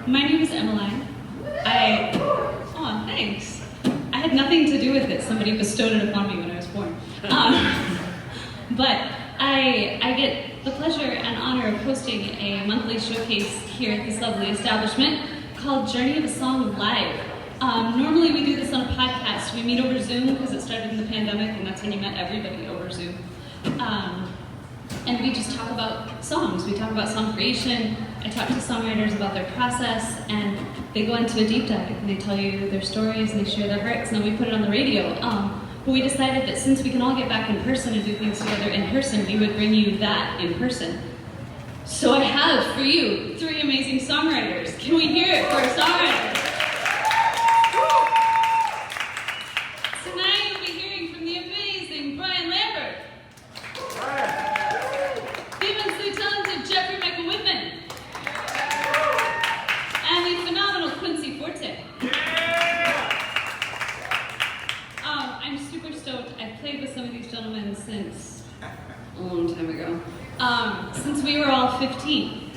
My name is Emmeline. Oh, thanks. I had nothing to do with it. Somebody bestowed it upon me when I was born. But I get the pleasure and honor of hosting a monthly showcase here at this lovely establishment called Journey of a Song Live. Normally we do this on a podcast. We meet over Zoom because it started in the pandemic and that's when you met everybody over Zoom. And we just talk about songs. We talk about song creation. I talk to songwriters about their process, and they go into a deep dive and they tell you their stories and they share their hearts, and then we put it on the radio. But we decided that since we can all get back in person and do things together in person, we would bring you that in person. So I have for you 3 amazing songwriters. Can we hear it for our songwriters? Tonight you'll be hearing from the amazing Lambert. The immensely talented Widman. And the phenomenal Quincy Forte. I'm super stoked. I've played with some of these gentlemen since a long time ago. Since we were all 15.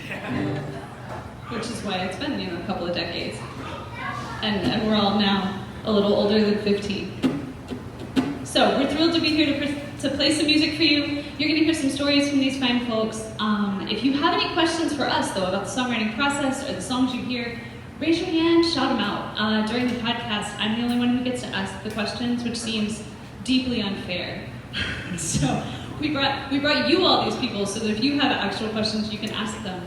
Which is why it's been, a couple of decades. And we're all now a little older than 15. So we're thrilled to be here to play some music for you. You're going to hear some stories from these fine folks. If you have any questions for us, though, about the songwriting process or the songs you hear, raise your hand, shout them out. During the podcast, I'm the only one who gets to ask the questions, which seems deeply unfair. So we brought you all these people so that if you have actual questions, you can ask them.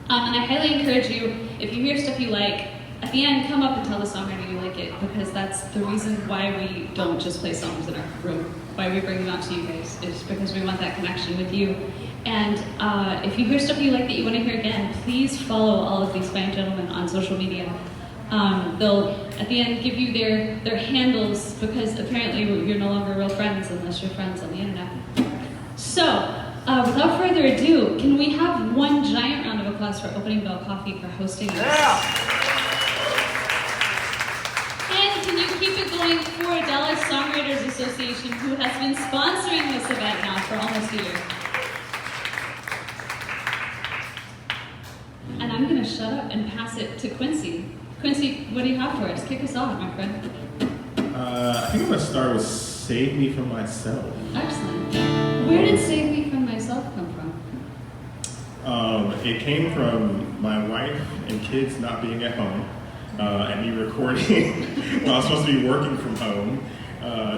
And I highly encourage you, if you hear stuff you like, at the end, come up and tell the songwriter you like it, because that's the reason why we don't just play songs in our room, why we bring them out to you guys, is because we want that connection with you. And if you hear stuff you like that you want to hear again, please follow all of these fine gentlemen on social media. They'll, at the end, give you their handles, because apparently you're no longer real friends unless you're friends on the internet. So, without further ado, can we have one giant round of applause for Opening Bell Coffee for hosting us? Yeah. And can you keep it going for Dallas Songwriters Association, who has been sponsoring this event now for almost a year. And I'm going to shut up and pass it to Quincy. Quincy, what do you have for us? Kick us off, my friend. I think I'm going to start with Save Me From Myself. Excellent. Where did Save Me From Myself come from? It came from my wife and kids not being at home. And me recording while I was supposed to be working from home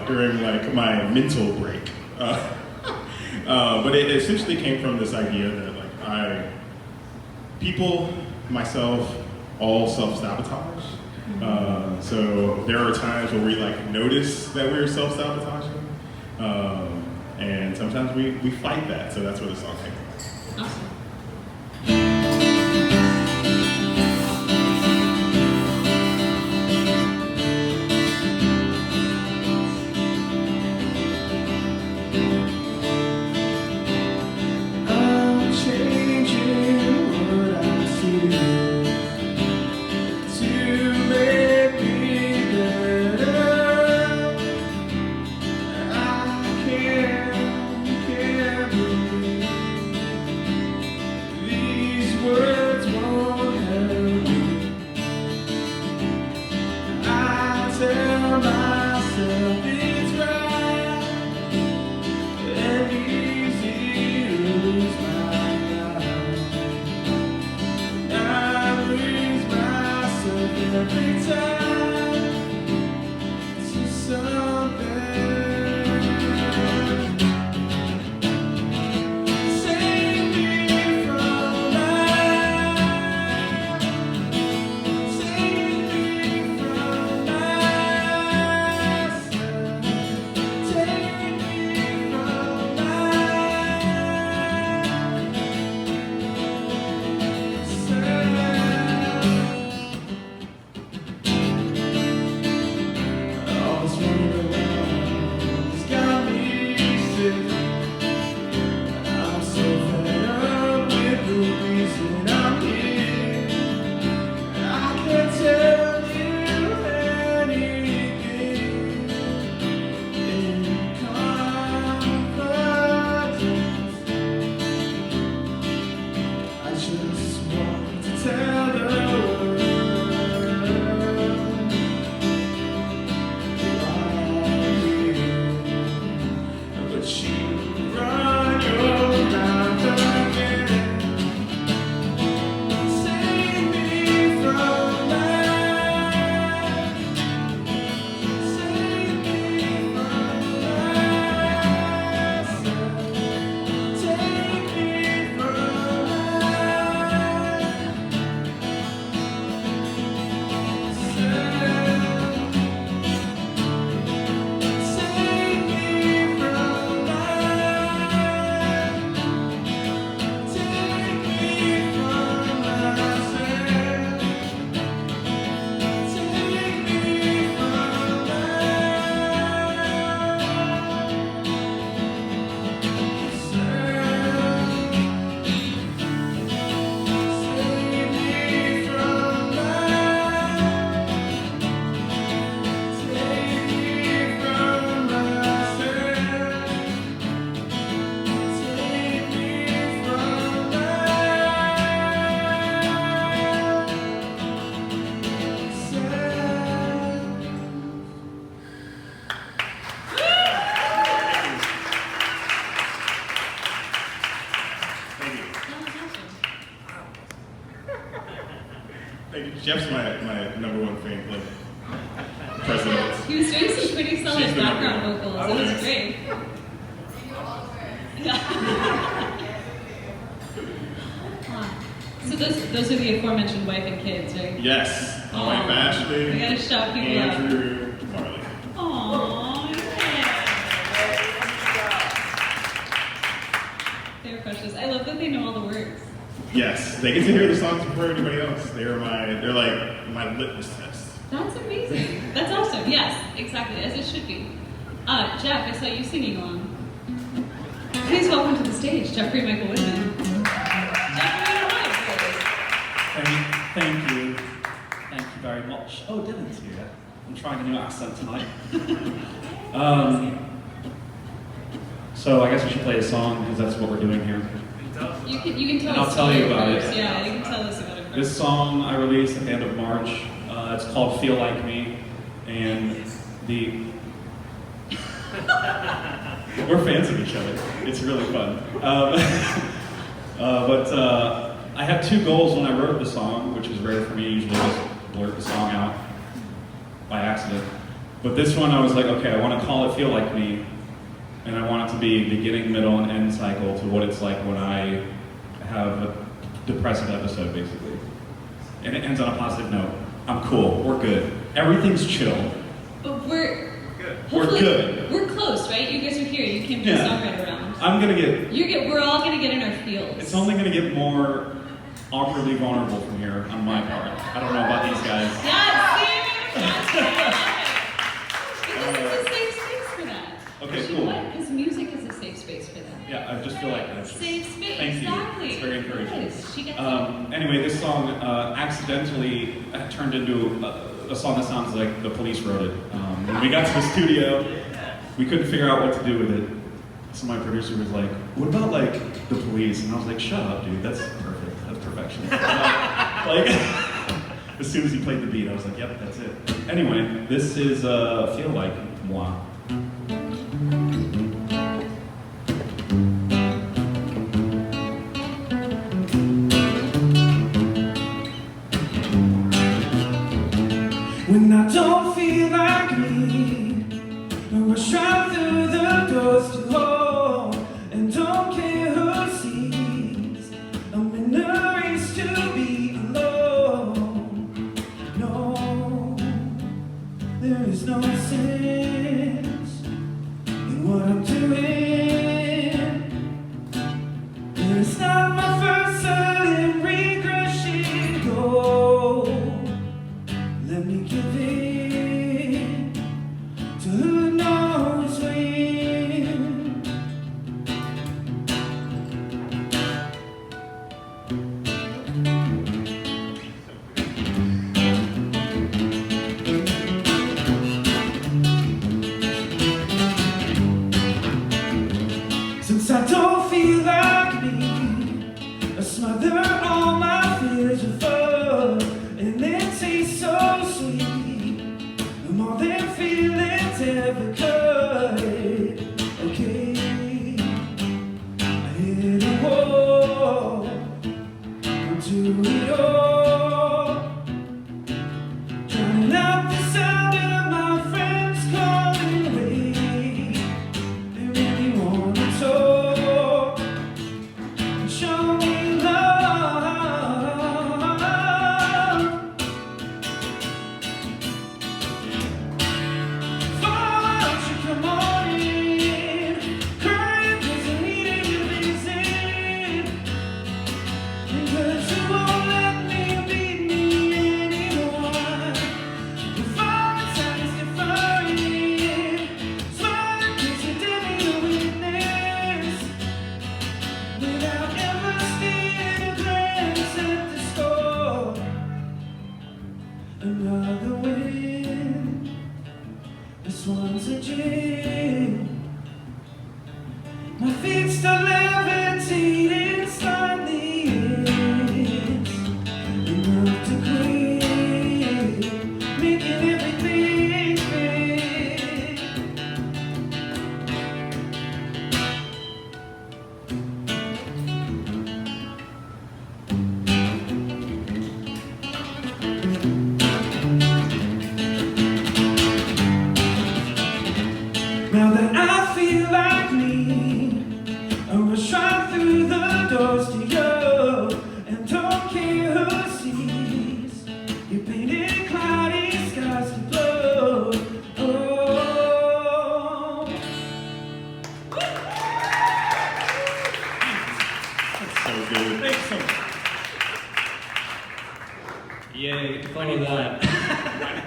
during my mental break. But it essentially came from this idea that people, myself, all self-sabotage. So there are times where we notice that we're self-sabotaging, and sometimes we fight that. So that's where the song came from. Awesome. Thank you. Jeff's my number one fan, like, president. He was doing some pretty solid She's the background number one. vocals. It was great. Yeah. So those are the aforementioned wife and kids, right? Yes. My wife Ashley. We gotta shout people Andrew, Marley. Aww, yeah. They're precious. I love that they know all the words. Yes, they get to hear the songs before anybody else. They're like my litmus test. That's amazing. That's awesome. Yes, exactly, as it should be. Jeff, I saw you singing along. Please welcome to the stage, Jeffrey Michael Widman. Thank you. Thank you very much. Oh, Dylan's here. I'm trying a new accent tonight. So I guess we should play a song because that's what we're doing here. You can tell And us I'll tell you about first. it. Yeah, you can tell us about it first. This song I released at the end of March. It's called Feel Like Me. And we're fans of each other. It's really fun. But I had two goals when I wrote the song, which is rare for me. Usually just blurt the song out by accident. But this one I was like, okay, I want to call it Feel Like Me. And I want it to be beginning, middle, and end cycle to what it's like when I have a depressive episode, basically. And it ends on a positive note. I'm cool. We're good. Everything's chill. But we're We're good. We're close, right? You guys are here. You came to the songwriter round. I'm gonna get. We're all gonna get in our feels. It's only gonna get more awkwardly vulnerable from here on my part. I don't know about these guys. Yes, because it's a safe space for that. Okay, Which cool. Because music is a safe space for that. Yeah, I just feel like that. Safe space. Thank you. Exactly. It's very encouraging. Yes, she gets Anyway, this song accidentally turned into a song that sounds like the Police wrote it. When we got to the studio, we couldn't figure out what to do with it. So my producer was like, "What about like the Police?" And I was like, "Shut up, dude. That's perfect. That's perfection." Like, as soon as he played the beat, I was like, "Yep, that's it." Anyway, this is Feel Like Moi. When I don't feel like me, I rush right through the doors to home and don't care who sees. I'm in a race to be alone. No, there is no sense in what I'm doing. It's not my first sudden regression. Go. Let me give in to who knows when. Since I don't feel like me, I smother all my fears of love, and it tastes so sweet. The more than feelings ever could. Okay, I hit a wall, do it all, drowning out the sound of my friends calling away. They really wanna talk and show me love. Why don't you come on in? Crying 'cause I needed you busy. So good. Thanks so much. Yay, I follow need that. wine.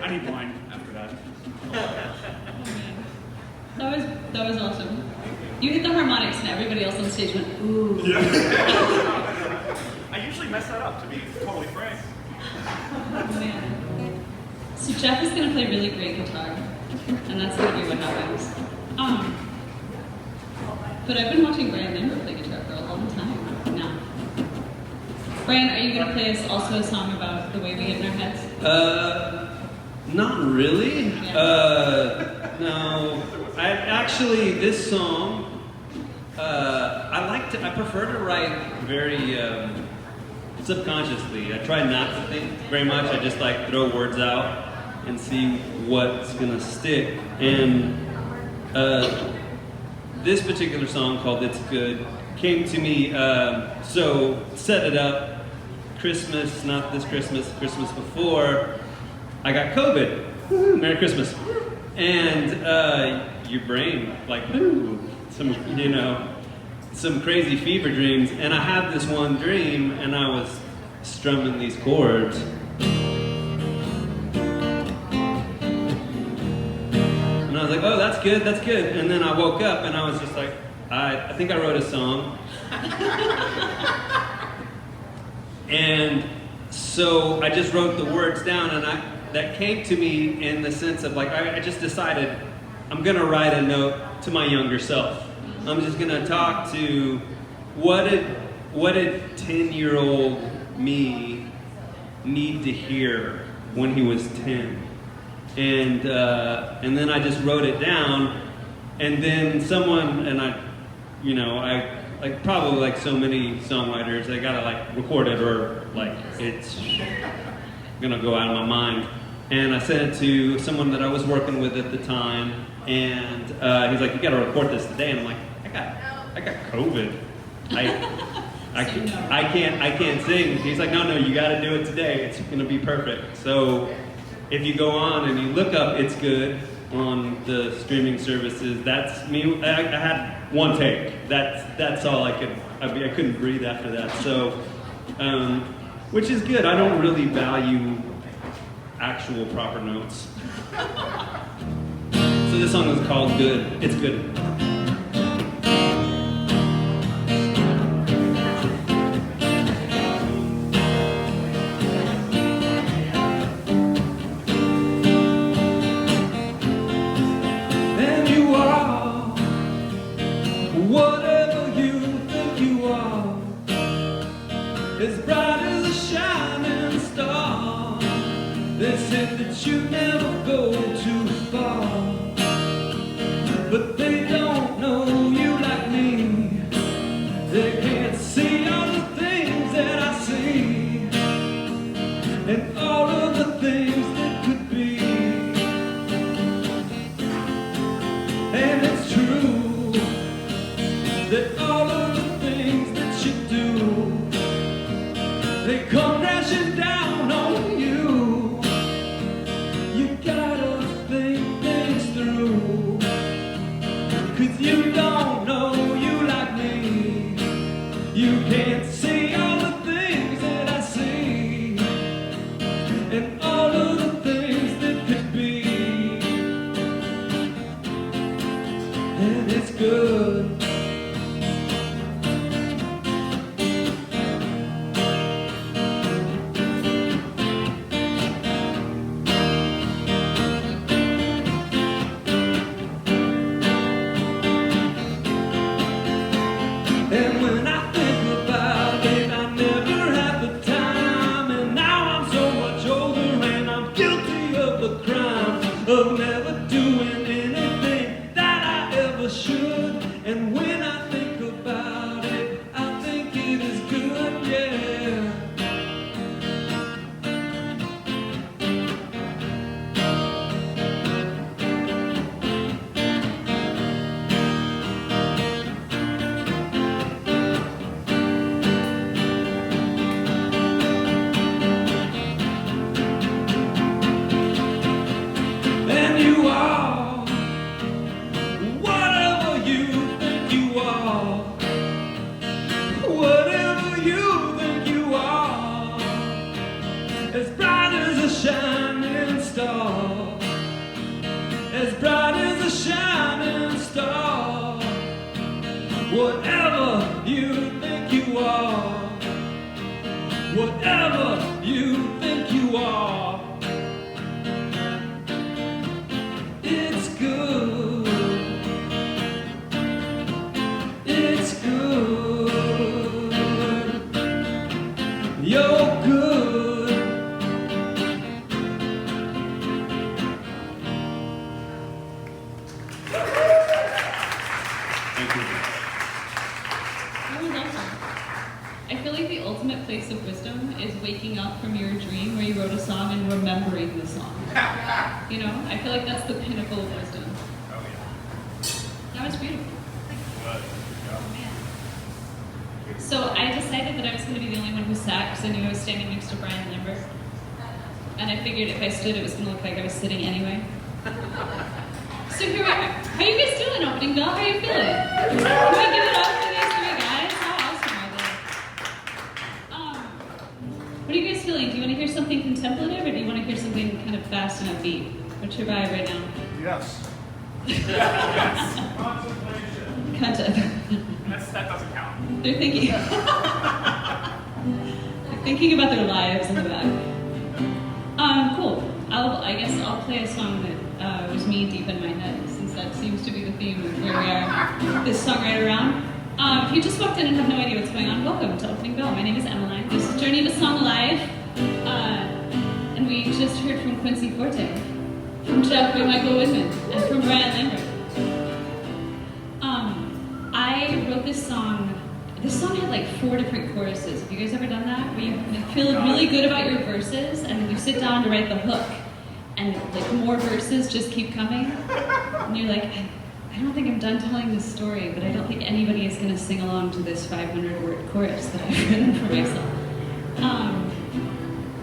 I need wine after that. That was awesome. You hit the harmonics and everybody else on stage went, ooh. I usually mess that up, to be totally frank. Oh, man. So Jeff is going to play really great guitar, and that's going to be what happens. But I've been watching Brian Lambert play guitar for a long time now. Brian, are you going to play us also a song about the way we get in our heads? Not really. Yeah. No. This song, I prefer to write very subconsciously. I try not to think very much. I just like throw words out and see what's gonna stick. And this particular song called "It's Good" came to me. So set it up. Christmas, not this Christmas, Christmas before, I got COVID. Woo-hoo, Merry Christmas. And your brain, like, ooh, some crazy fever dreams. And I had this one dream, and I was strumming these chords. And I was like, oh, that's good, that's good. And then I woke up, and I was just like, I think I wrote a song. And so I just wrote the words down, and that came to me in the sense of like, I just decided I'm gonna write a note to my younger self. I'm just gonna talk to what did 10-year-old me need to hear when he was 10, and then I just wrote it down, and then someone, and I like probably like so many songwriters, they gotta like record it or like it's gonna go out of my mind. And I sent it to someone that I was working with at the time, and he's like, "You gotta record this today." And I'm like, "I got COVID. I can't sing." He's like, "No, you gotta do it today. It's gonna be perfect." So if you go on and you look up "It's Good" on the streaming services, that's me. I had one take. That's all I could. I couldn't breathe after that. So, which is good. I don't really value actual proper notes. So this song is called "Good." It's good. Whatever you think you are, as bright as a shining star. They said that you never go too far, but they don't know you like me. They can't see all the things that I see, and all of the things that could be. And it's true that all of the things that you do, they come crashing down on you. You gotta think things through, 'cause you don't know you like me. You can't see all the things that I see, and all of the things that could be. And it's good. And when I think about it, I never had the time. And now I'm so much older, and I'm guilty of the crime of never doing anything that I ever should. whatever you think you are. It's good. It's good. You're good. Thank you. That was awesome. I feel like the ultimate place of wisdom is waking up from your dream where you wrote a song and remembering the song. You know, I feel like that's the pinnacle of wisdom. Oh, yeah. That was beautiful. Good. So I decided that I was going to be the only one who sat because I knew I was standing next to Brian Lambert. And I figured if I stood, it was going to look like I was sitting anyway. So here we are. How are you guys doing, opening bell? How are you feeling? Can we give it up for these three guys? How awesome are they? What are you guys feeling? Do you want to hear something contemplative or do you want to hear something kind of fast and upbeat? What's your vibe right now? Yes. Content. That doesn't count. They're thinking. They're thinking about their lives in the back. Cool. I guess I'll play a song that was me deep in my head, since that seems to be the theme of where we are this song right around. If you just walked in and have no idea what's going on, welcome to Opening Bell. My name is Emmeline. This is Journey of a Song Alive. And we just heard from Quincy Forte, from Michael Widman, and from Brian Lambert. I wrote this song. This song had like 4 different choruses. Have you guys ever done that? Where you feel really good about your verses, and then you sit down to write the hook, and like more verses just keep coming, and you're like, I don't think I'm done telling this story, but I don't think anybody is going to sing along to this 500-word chorus that I've written for myself.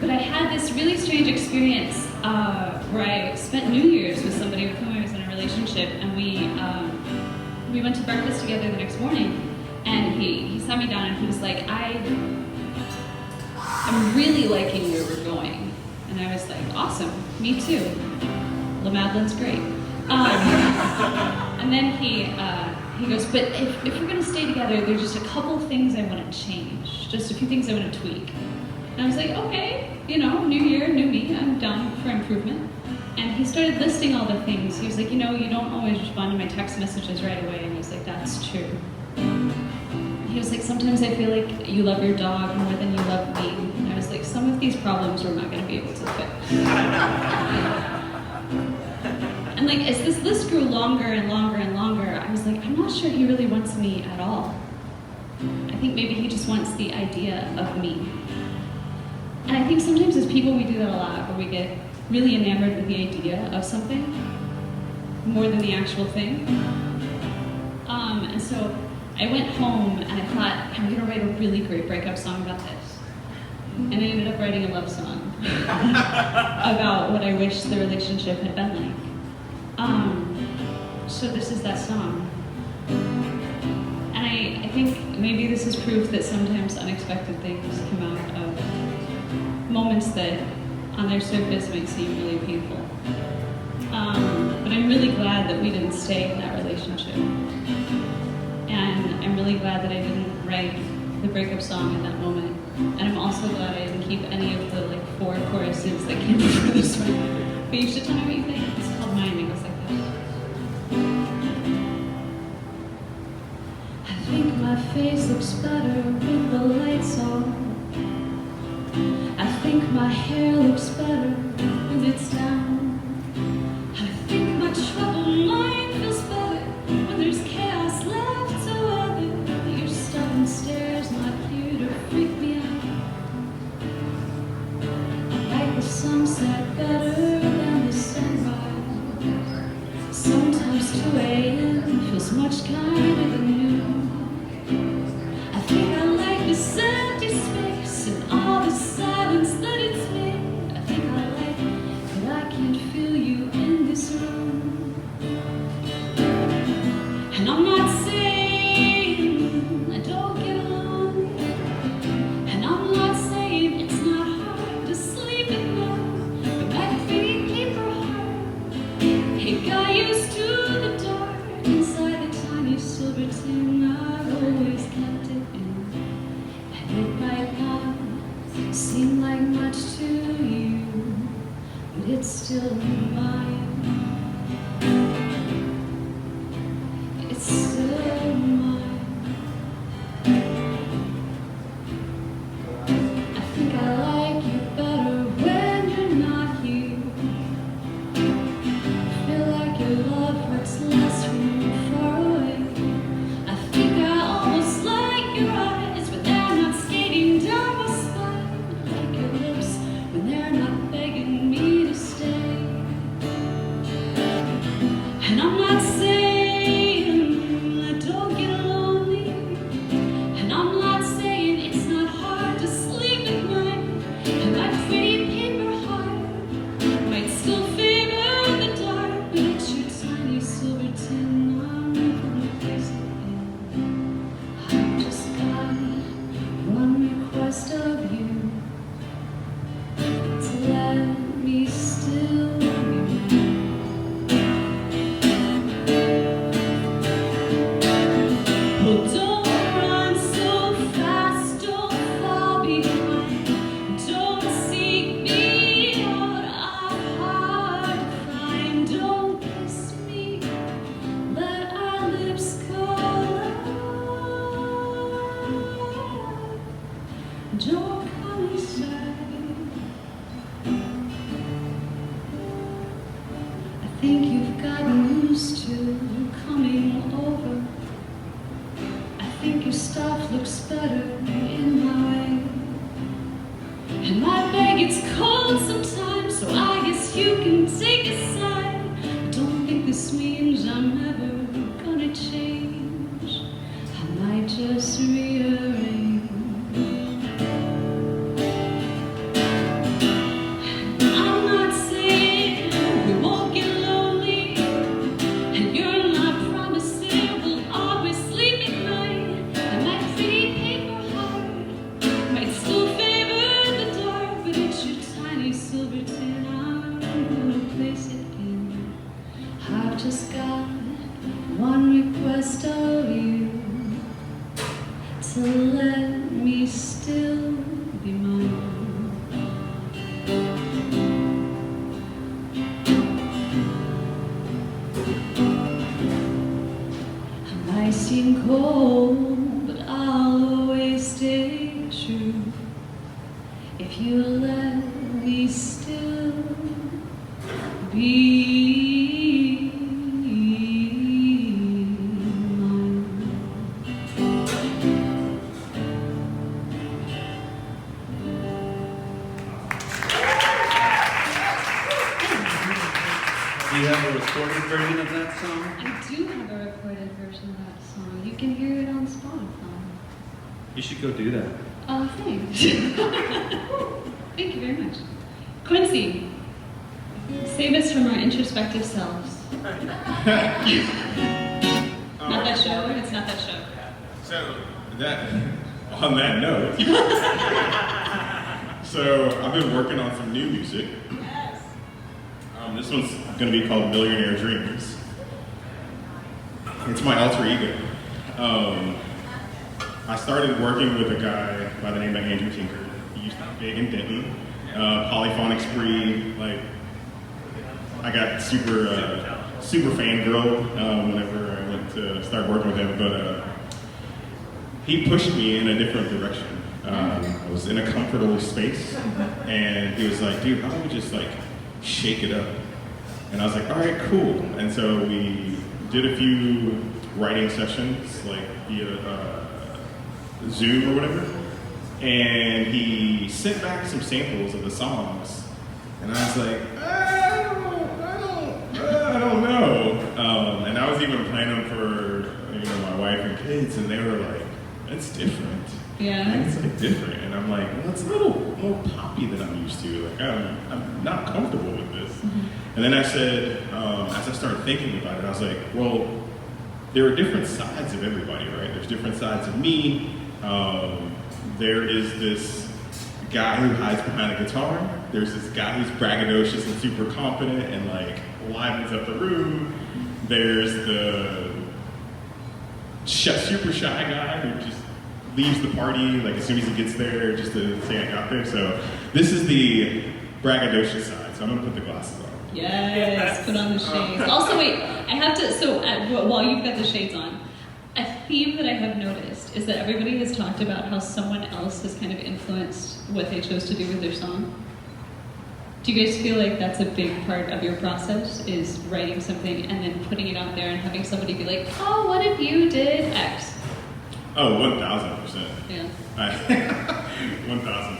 But I had this really strange experience where I spent New Year's with somebody with whom I was in a relationship, and we went to breakfast together the next morning. And he sat me down and he was like, I'm really liking where we're going. And I was like, awesome, me too. La Madeleine's great. And then he goes, but if we're gonna stay together, there's just a couple things I wanna change. Just a few things I wanna tweak. And I was like, okay, you know, new year, new me, I'm down for improvement. And he started listing all the things. He was like, you know, you don't always respond to my text messages right away. And I was like, that's true. He was like, sometimes I feel like you love your dog more than you love me. And I was like, some of these problems we're not going to be able to fix. And like, as this list grew longer and longer and longer, I was like, I'm not sure he really wants me at all. I think maybe he just wants the idea of me. And I think sometimes as people we do that a lot, where we get really enamored with the idea of something more than the actual thing. And so I went home and I thought, I'm gonna write a really great breakup song about this. And I ended up writing a love song about what I wish the relationship had been like. So this is that song. And I think maybe this is proof that sometimes unexpected things come out of moments that on their surface might seem really painful. But I'm really glad that we didn't stay in that relationship. And I'm really glad that I didn't write the breakup song in that moment. And I'm also glad I didn't keep any of the like 4 choruses that came before this one. But you should tell me what you think. It's called Mine. It goes like this. I think my face looks better with the lights on. I think my hair looks better when it's down. I think my troubled mind feels better when there's chaos left to weather. Your stubborn stares not here to freak me out. I like the sunset better than the sunrise. Sometimes 2 a.m. feels much kinder than noon. I think I like this empty space and all the silence that it's made. I think I like that I can't feel you in this room. And I'm not saying I don't get along. And I'm not saying it's not hard to sleep at night. But my feet keep her heart. It got used to the dark inside the tiny soul. it's still mine. It's still mine. I think I like you better when you're not here. I feel like your love hurts less when you're far away. I think I almost like your eyes when they're not skating down my spine. Like your lips when they're not begging me to stay. And I'm not saying I don't get lonely. And I'm not saying it's not hard to sleep at night. And my pretty paper heart might still favor the dark, but it's your tiny silver tin I'm gonna place it in. I've just got one request of you, to let me still be mine. Well, don't run so fast, don't fall behind. Don't seek me out, I'm hard to find. Don't kiss me, let our lips collide. Don't come inside. I think you've gotten used to coming over. I think your stuff looks better in my way. And my bag gets cold sometimes, so I guess you can take a side. I don't think this means I'm ever gonna change. I might just rearrange. I'm not saying we won't get lonely, and you're not promising we'll always sleep at night. And my pretty paper heart might still favor the dark, but it's your tiny silver tin I'm gonna place it in. I've just got one request of you, to let me still be mine. I might seem cold, but I'll always stay true if you let me still be mine. Do you have a recorded version of that song? I do have a recorded version of that song. You can hear it on Spotify. You should go do that. Oh, thanks. Thank you very much. Quincy, save us from our introspective selves. Not that show? It's not that show. So on that note, so I've been working on some new music. This one's going to be called Millionaire Dreams. It's my alter ego. I started working with a guy by the name of Andrew Tinker. He used to be big in Denton. Polyphonic Spree, like, I got super fangirl whenever I went to start working with him, but he pushed me in a different direction. I was in a comfortable space, and he was like, dude, how don't we just like shake it up? And I was like, all right, cool. And so we did a few writing sessions, like via Zoom or whatever. And he sent back some samples of the songs. And I was like, I don't know. And I was even playing them for my wife and kids, and they were like, that's different. Yeah. Like, it's like different. And I'm like, well, it's a little more poppy than I'm used to. Like, I'm not comfortable with this. Mm-hmm. And then I said, as I started thinking about it, I was like, well, there are different sides of everybody, right? There's different sides of me. There is this guy who hides behind a guitar. There's this guy who's braggadocious and super confident and like livens up the room. There's the super shy guy who just leaves the party like as soon as he gets there just to say I got there. So this is the braggadocious side. So so I'm gonna put the glasses on. Yes, put on the shades. Also, wait, I have to, so while you've got the shades on, a theme that I have noticed is that everybody has talked about how someone else has kind of influenced what they chose to do with their song. Do you guys feel like that's a big part of your process, is writing something and then putting it out there and having somebody be like, oh, what if you did X? Oh, 1,000%. Yeah. 1,000%.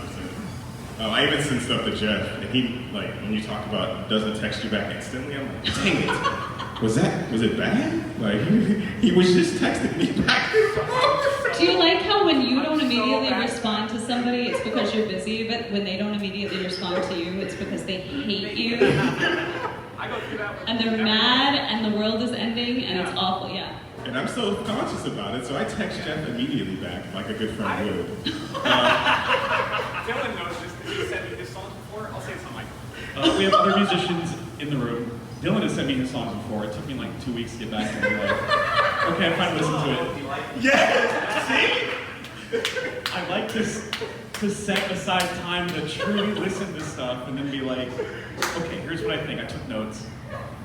I even sent stuff to Jeff, and he, like, when you talk about doesn't text you back instantly, I'm like, dang it. Was it bad? Like, he was just texting me back. Do you like how when you don't immediately respond to somebody, it's because you're busy, but when they don't immediately respond to you, it's because they hate you? I go through that one. And they're mad, and the world is ending, and it's awful, yeah. And I'm so conscious about it, so I text Jeff immediately back, like a good friend would. Dylan knows this because he sent me his songs before. I'll say something like, We have other musicians in the room. Dylan has sent me his songs before. It took me like 2 weeks to get back to him. Like, okay, I finally listened to it. Yes! See? I like to set aside time to truly listen to stuff and then be like, okay, here's what I think. I took notes.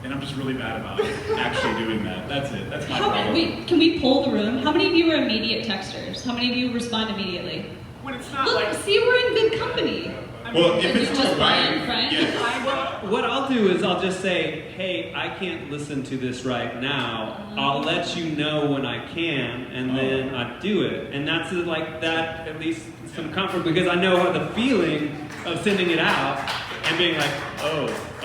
And I'm just really bad about actually doing that. That's it. That's my problem. Wait, can we poll the room? How many of you are immediate texters? How many of you respond immediately? when it's not Look, like. see, we're in good company. Well, if And it's you just Brian, Brian, yes. What I'll do is I'll just say, hey, I can't listen to this right now. I'll let you know when I can, and then I do it. And that's like that, at least some comfort, because I know the feeling of sending it out and being like,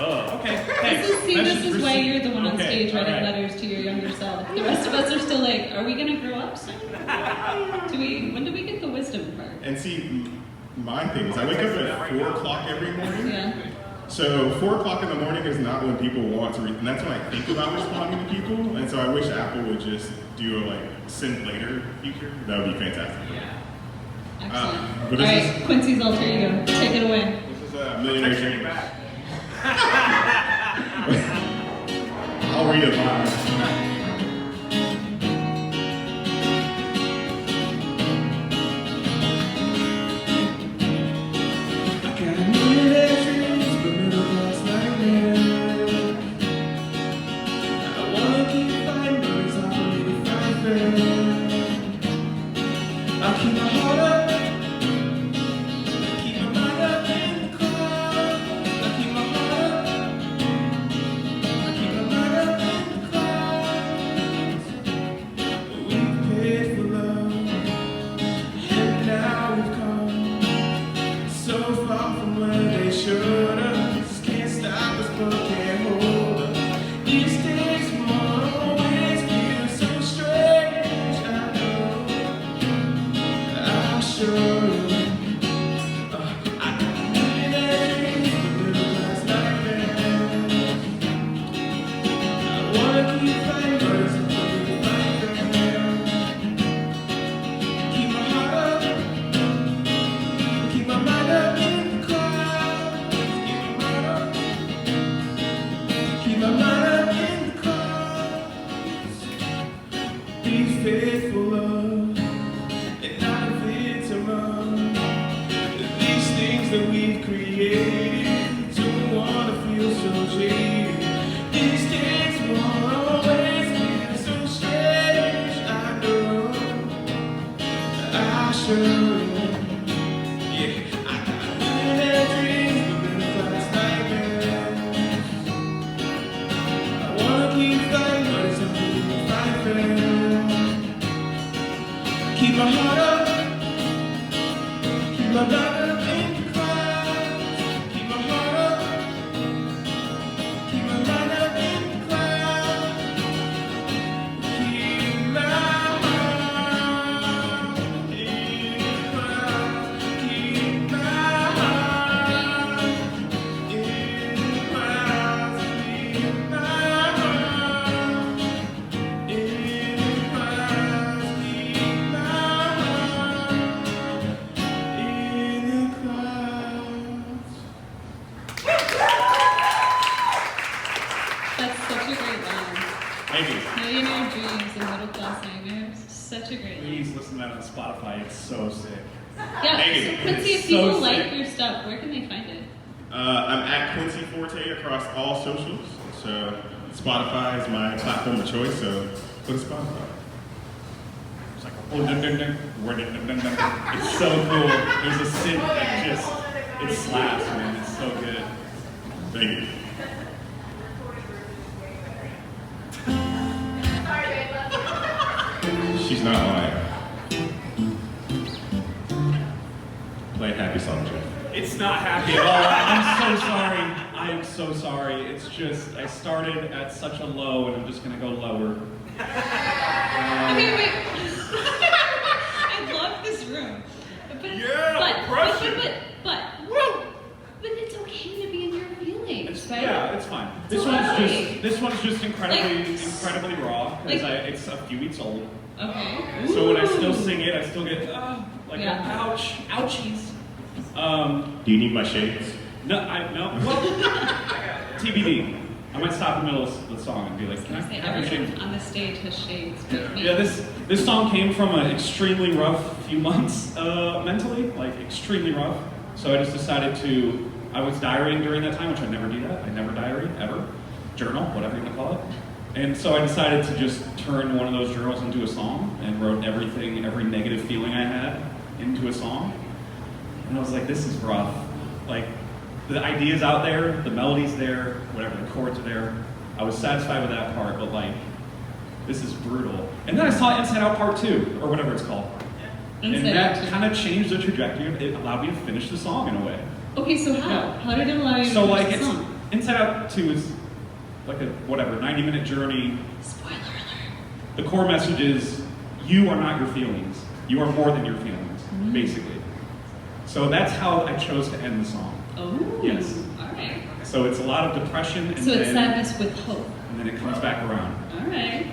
okay, thanks. This is why received. you're the one on Okay, stage writing all right. letters to your younger self. The rest of us are still like, are we gonna grow up soon? When do we get the wisdom part? And see, my thing is I wake up at 4 o'clock every morning. Yeah. So 4 o'clock in the morning is not when people want to read, and that's when I think about responding to people. And so I wish Apple would just do a like send later feature. That would be fantastic. Excellent. but All this right, Quincy's alter ego. Take it away. This is a Millionaire Text you Dreams. back. I'll read it live. Millionaire Dreams and Middle Class Nightmares. Such a great Please name. listen to that on Spotify. It's so sick. Yeah, Megan, so Quincy, it's if people so like sick. your stuff, where can they find it? I'm at Quincy Forte across all socials. So Spotify is my platform of choice, so go to Spotify. It's like, oh, dun, dun, dun, dun, dun, dun, dun. It's so cool. There's a synth that just, it slaps, man. It's so good. Thank you. She's not lying. Play a happy song, Jeff. It's not happy at all. I'm so sorry. I am so sorry. It's just, I started at such a low and I'm just gonna go lower. Okay, wait. I love this room. But it's okay to be in your feelings, right? Yeah, it's fine. This one's just incredibly raw because it's a few weeks old. Okay. So when I still sing it, I still get ouchies. Do you need my shades? No. Well, TBD. I might stop in the middle of the song and be like, "Can I have your shades?" Everyone on the stage has shades. But me. Yeah, this song came from an extremely rough few months mentally, like extremely rough. So I just decided to. I was diarying during that time, which I never do that. I never diary ever, journal, whatever you want to call it. And so I decided to just turn one of those journals into a song and wrote everything, every negative feeling I had into a song. And I was like, this is rough. Like, the idea's out there, the melody's there, whatever, the chords are there. I was satisfied with that part, but like, this is brutal. And then I saw Inside Out Part 2, or whatever it's called. And that kind of changed the trajectory. It allowed me to finish the song in a way. Okay, so how? Yeah. How did it allow you to So like, finish the it's song? Inside Out 2 is like a, whatever, 90-minute journey. Spoiler alert. The core message is, you are not your feelings. You are more than your feelings, basically. So that's how I chose to end the song. Oh. Yes. All right. So it's a lot of depression, and So it's then, sadness with hope. and then it comes back around. All right.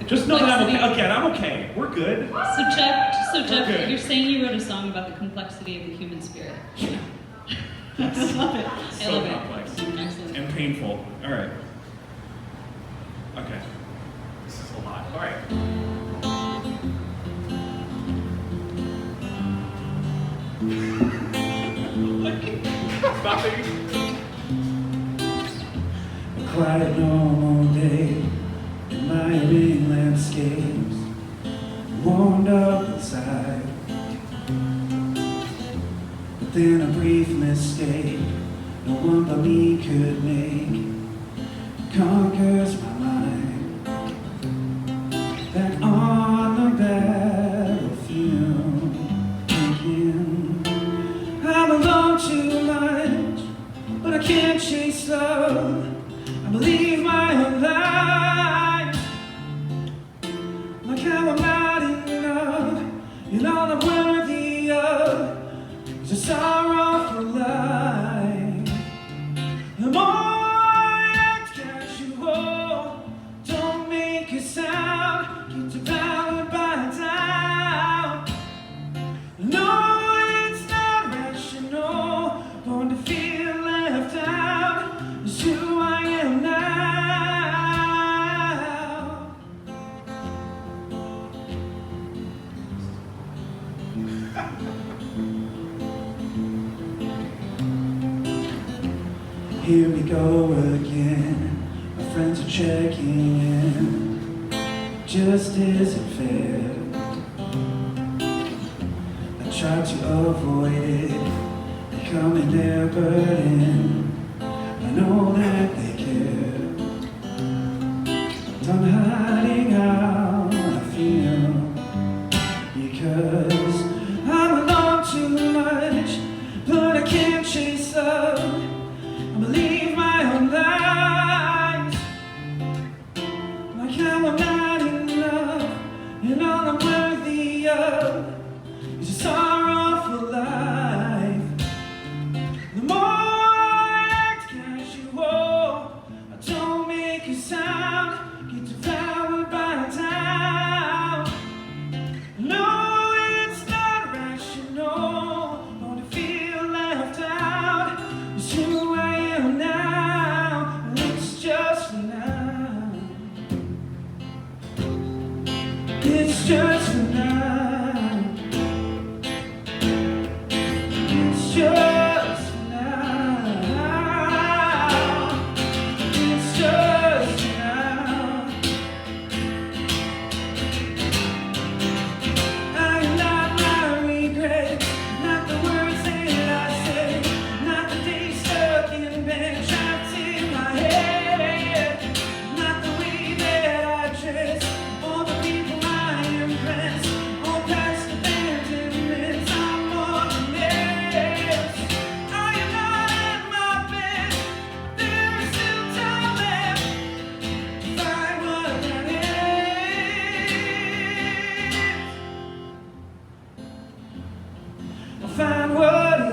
Just know that I'm okay. complexity. Again, I'm okay. We're good. So Jeff, Okay. you're saying you wrote a song about the complexity of the human spirit. I love it. I So love complex it. Excellent. and painful. All right. Okay. This is a lot. All right. A quiet normal day, admiring landscapes, warmed up inside. But then a brief mistake, no one but me could make, conquers my mind. Back on the battlefield, thinking I'm alone too much, but I can't chase love. I believe my whole life, like how I'm not enough, and all I'm worthy of is a sorrow for life. The more I act casual, don't make a sound, get devoured by doubt. No, it's not rational, born to feel left out, it's who I am now. Here we go again, my friends are checking in, just isn't fair. I try to avoid it, becoming their burden. I know that they care, but I'm hiding how I feel, because I'm alone too much, but I can't chase love. I believe my own lies, like how I'm not enough, and all I'm worthy of is a sorrow for life. The more I act casual,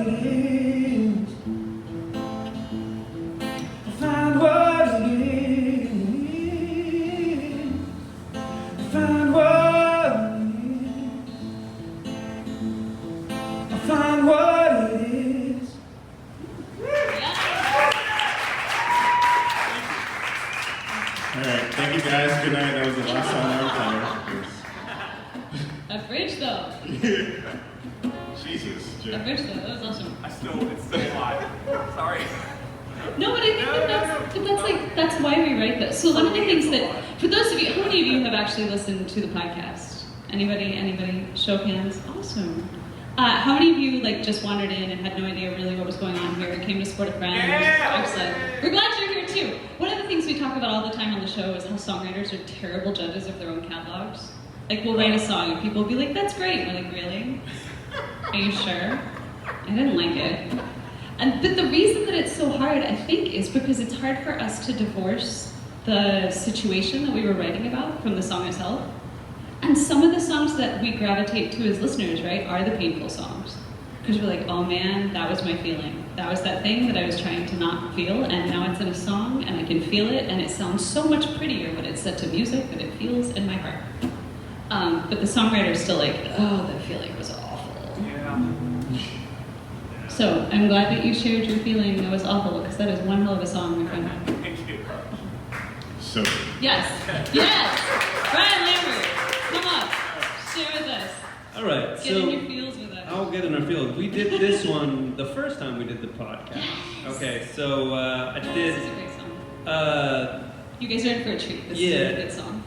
it is. Find what it is. Find what it is. Find what it is. All right, thank you guys. Good night. That was the last song I ever played. A bridge though. Jesus, A Jim. bridge though. That was awesome. It's still alive. Sorry. No, but I think that's why we write this. So one of the things that, for those of you, how many of you have actually listened to the podcast? Anybody? Show of hands. Awesome. How many of you like just wandered in and had no idea really what was going on here? Came to support a friend. Yeah. Excellent. We're glad you're here too. One of the things we talk about all the time on the show is how songwriters are terrible judges of their own catalogs. Like we'll write a song and people will be like, "That's great." And we're like, "Really? Are you sure?" I didn't like it. But the reason that it's so hard, I think, is because it's hard for us to divorce the situation that we were writing about from the song itself. And some of the songs that we gravitate to as listeners, right, are the painful songs. Because we're like, oh man, that was my feeling. That was that thing that I was trying to not feel, and now it's in a song, and I can feel it, and it sounds so much prettier when it's set to music than it feels in my heart. But the songwriter's still like, oh, that feeling was awful. Yeah. So I'm glad that you shared your feeling that was awful, because that is one hell of a song, my friend. Thank you. So, Yes, yes! Brian Lambert, come up, share with us. All right, Get in your feels with us. I'll get in our field. We did this one the first time we did the podcast. Yes. Okay, so I This did. is a great song. You guys are in for a treat. This is a good song.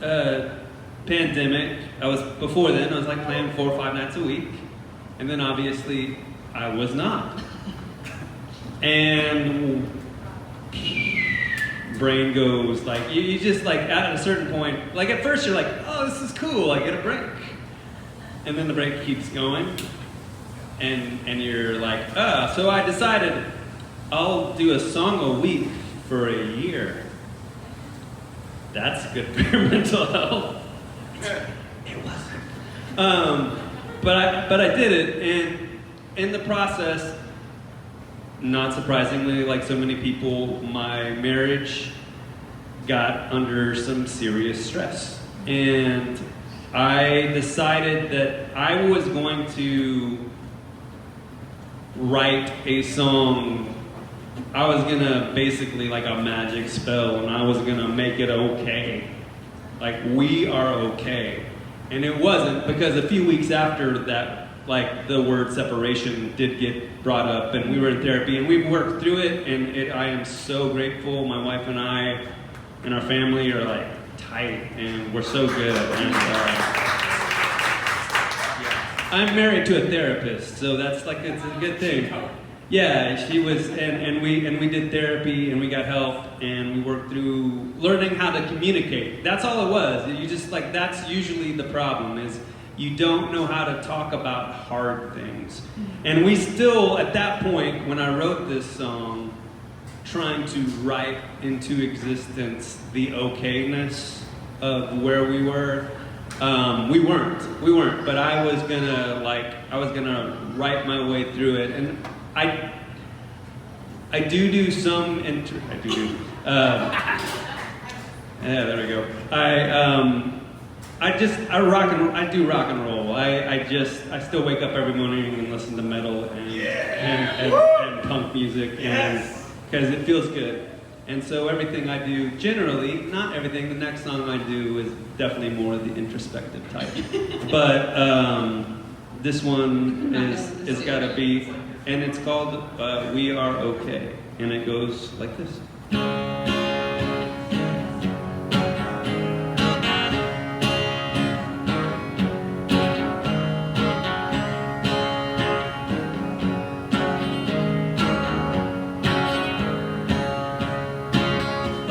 Pandemic. Before then. I was like playing 4 or 5 nights a week, and then obviously I was not. And brain goes like you just like at a certain point. Like at first you're like, oh, this is cool. I get a break, and then the break keeps going, and you're like, so I decided I'll do a song a week for a year. That's good for your mental health. It wasn't. But I did it, and in the process, not surprisingly, like so many people, my marriage got under some serious stress. And I decided that I was going to write a song. I was gonna basically like a magic spell, and I was gonna make it okay. Like, we are okay. And it wasn't, because a few weeks after that, like the word separation did get brought up, and we were in therapy, and we worked through it, and I am so grateful. My wife and I and our family are like tight, and we're so good. And I'm married to a therapist, so that's like, it's a good thing. Yeah, she was, and we did therapy, and we got help, and we worked through learning how to communicate. That's all it was. You just like, that's usually the problem, is you don't know how to talk about hard things. And we still, at that point, when I wrote this song, trying to write into existence the okayness of where we were. We weren't, but I was gonna write my way through it, and I do some yeah, there we go. I do rock and roll. I still wake up every morning and listen to metal and punk music, and because it feels good. And so everything I do, generally, not everything, the next song I do is definitely more the introspective type. But this one is gotta be, and it's called We Are Okay. And it goes like this.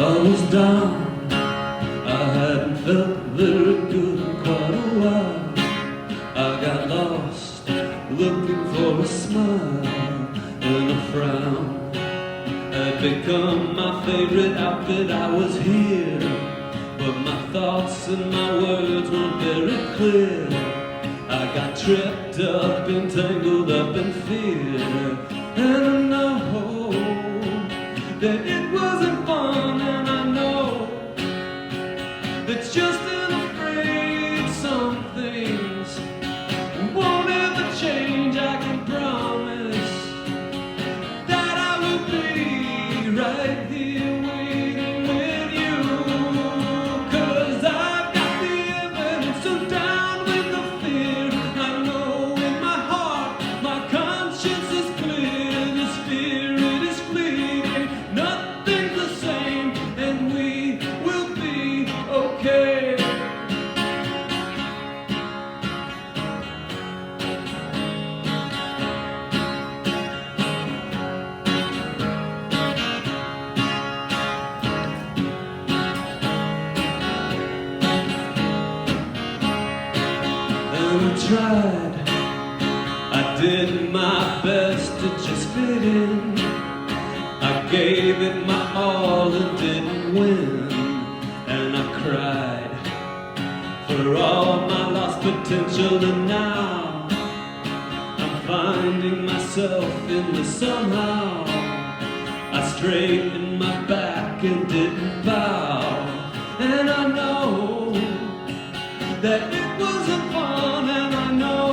I was down, I hadn't felt very good in quite a while. I got lost, looking for a smile and a frown. Had become my favorite outfit, I was here, but my thoughts and my words weren't very clear. I got tripped up and tangled up in fear. And I know that it wasn't fun, and I know that you're still afraid some things won't ever change. I can promise that I will be right here waiting with you, 'cause I've got the evidence, so down with the fear. I know in my heart my conscience is clear. This spirit is fleeting, nothing's the same, and we will be okay. And I tried, I did my best to just fit in. I gave it my all and didn't win. And I cried for all my lost potential, and now I'm finding myself in the somehow. I straightened my back and didn't bow. And I know that it wasn't fun, and I know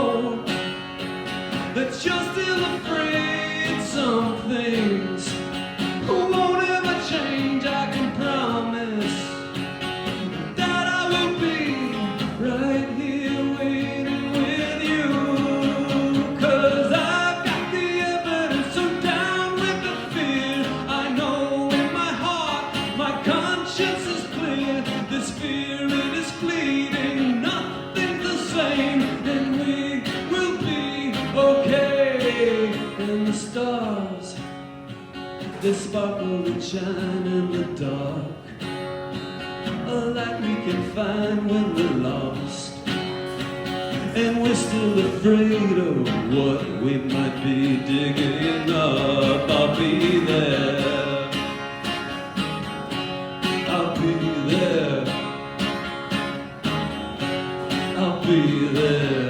that you're still afraid some things won't ever change. I can promise that I will be right here waiting with you, 'cause I've got the evidence, so down with the fear. I know in my heart my conscience is clear. This spirit is fleeting, nothing's the same, and we will be okay. And the stars, they sparkle and shine in the dark, a light we can find when we're lost. And we're still afraid of what we might be digging up. I'll be there, I'll be there, I'll be there.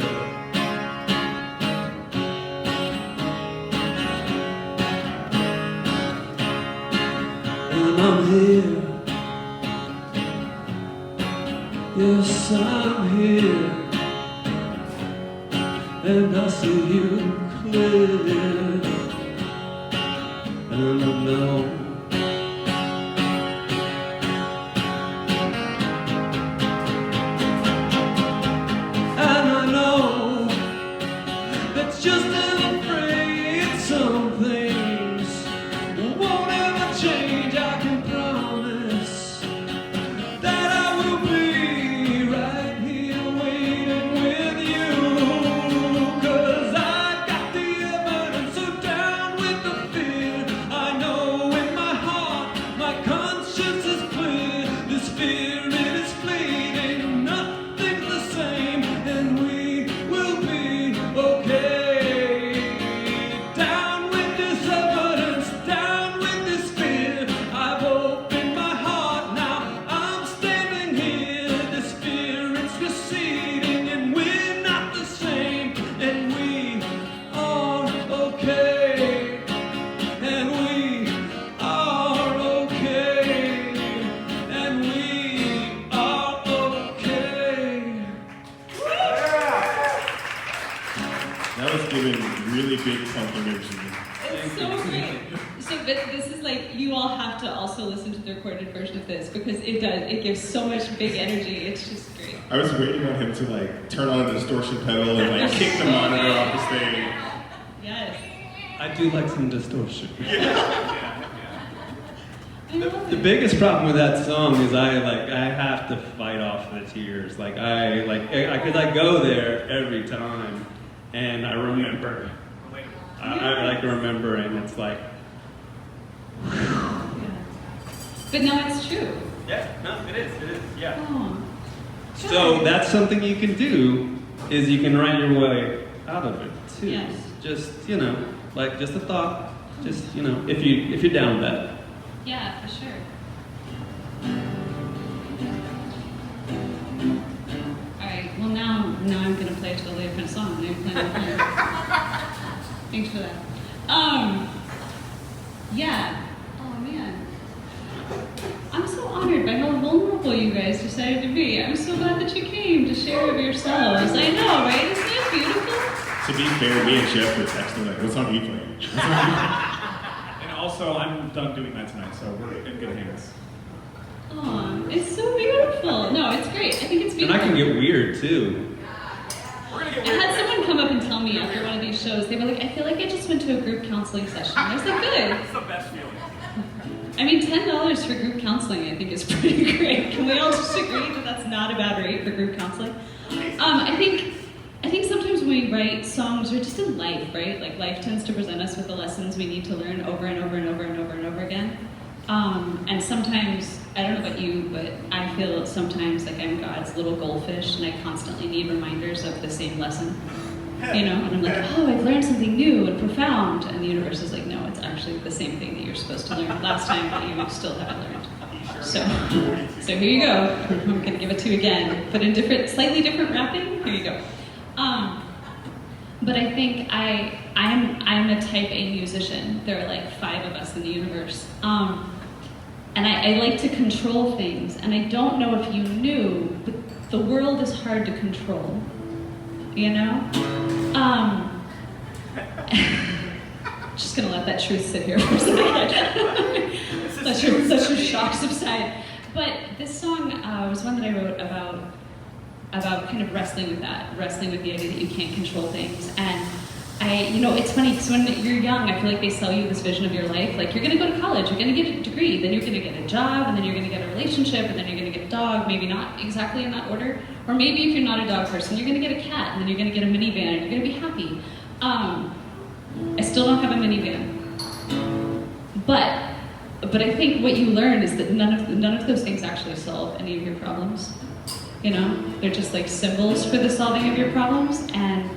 And I'm here, yes I'm here, and I see you clear, and I know that you're still afraid some things won't ever change. I can promise that I will be right here waiting with you, 'cause I've got the evidence, so down with the fear. I know in my heart my conscience is clear. The spirit is fleeting, nothing's the same, and we will be okay. Down with this evidence, down with this fear. I've opened my heart, now I'm standing here. The spirit's receding, and we're not the same, and we are okay. And we are okay. And we are okay. That was giving really big punk energy. It's so great. So, but this is like, you all have to also listen to the recorded version of this, because it gives so much big energy. It's just great. I was waiting on him to like turn on the distortion pedal and like kick the monitor off the stage. Yes. I do like some distortion. I love The it. biggest problem with that song is I have to fight off the tears. Because I go there every time, and I remember. I like to remember, and it's like, Yeah. But no, it's true. Yeah, no, it is, yeah. Oh. so that's something you can do, is you can write your way out of it too. Yes. Just, like just a thought. Just, if you're down with that. Yeah, for sure. All right. Well, now I'm gonna play a totally different song. Now you're playing the song. Thanks for that. Yeah. Oh man. I'm so honored by how vulnerable you guys decided to be. I'm so glad that you came to share of yourselves. I know, right? Isn't it beautiful? To be fair, me and Jeff were texting like, what song are you playing? And also, I'm done doing that tonight, so we're in good hands. Oh, it's so beautiful. No, it's great. I think it's And beautiful. I can get weird too. We're gonna get I weird. had someone come up and tell me after one of these shows, they were like, I feel like I just went to a group counseling session. I was like, good. It's the best feeling. I mean, $10 for group counseling I think is pretty great. Can we all just agree that that's not a bad rate for group counseling? I think sometimes when we write songs, or just in life, right? Like life tends to present us with the lessons we need to learn over and over and over and over and over again. And sometimes, I don't know about you, but I feel sometimes like I'm God's little goldfish and I constantly need reminders of the same lesson. You know, and I'm like, oh, I've learned something new and profound. And the universe is like, no, it's actually the same thing that you're supposed to learn last time, but you still haven't learned. So here you go. I'm gonna give it to you again, but in slightly different wrapping. Here you go. But I think I'm a type A musician. There are like 5 of us in the universe. And I like to control things. And I don't know if you knew, but the world is hard to control. You know? Just gonna let that truth sit here for a second. let your shock subside. But this song was one that I wrote about kind of wrestling with the idea that you can't control things. And it's funny because when you're young, I feel like they sell you this vision of your life. Like, you're gonna go to college, you're gonna get a degree, then you're gonna get a job, and then you're gonna get a relationship, and then you're gonna get a dog, maybe not exactly in that order. Or maybe if you're not a dog person, you're gonna get a cat, and then you're gonna get a minivan, and you're gonna be happy. I still don't have a minivan. But I think what you learn is that none of those things actually solve any of your problems. You know, they're just like symbols for the solving of your problems, and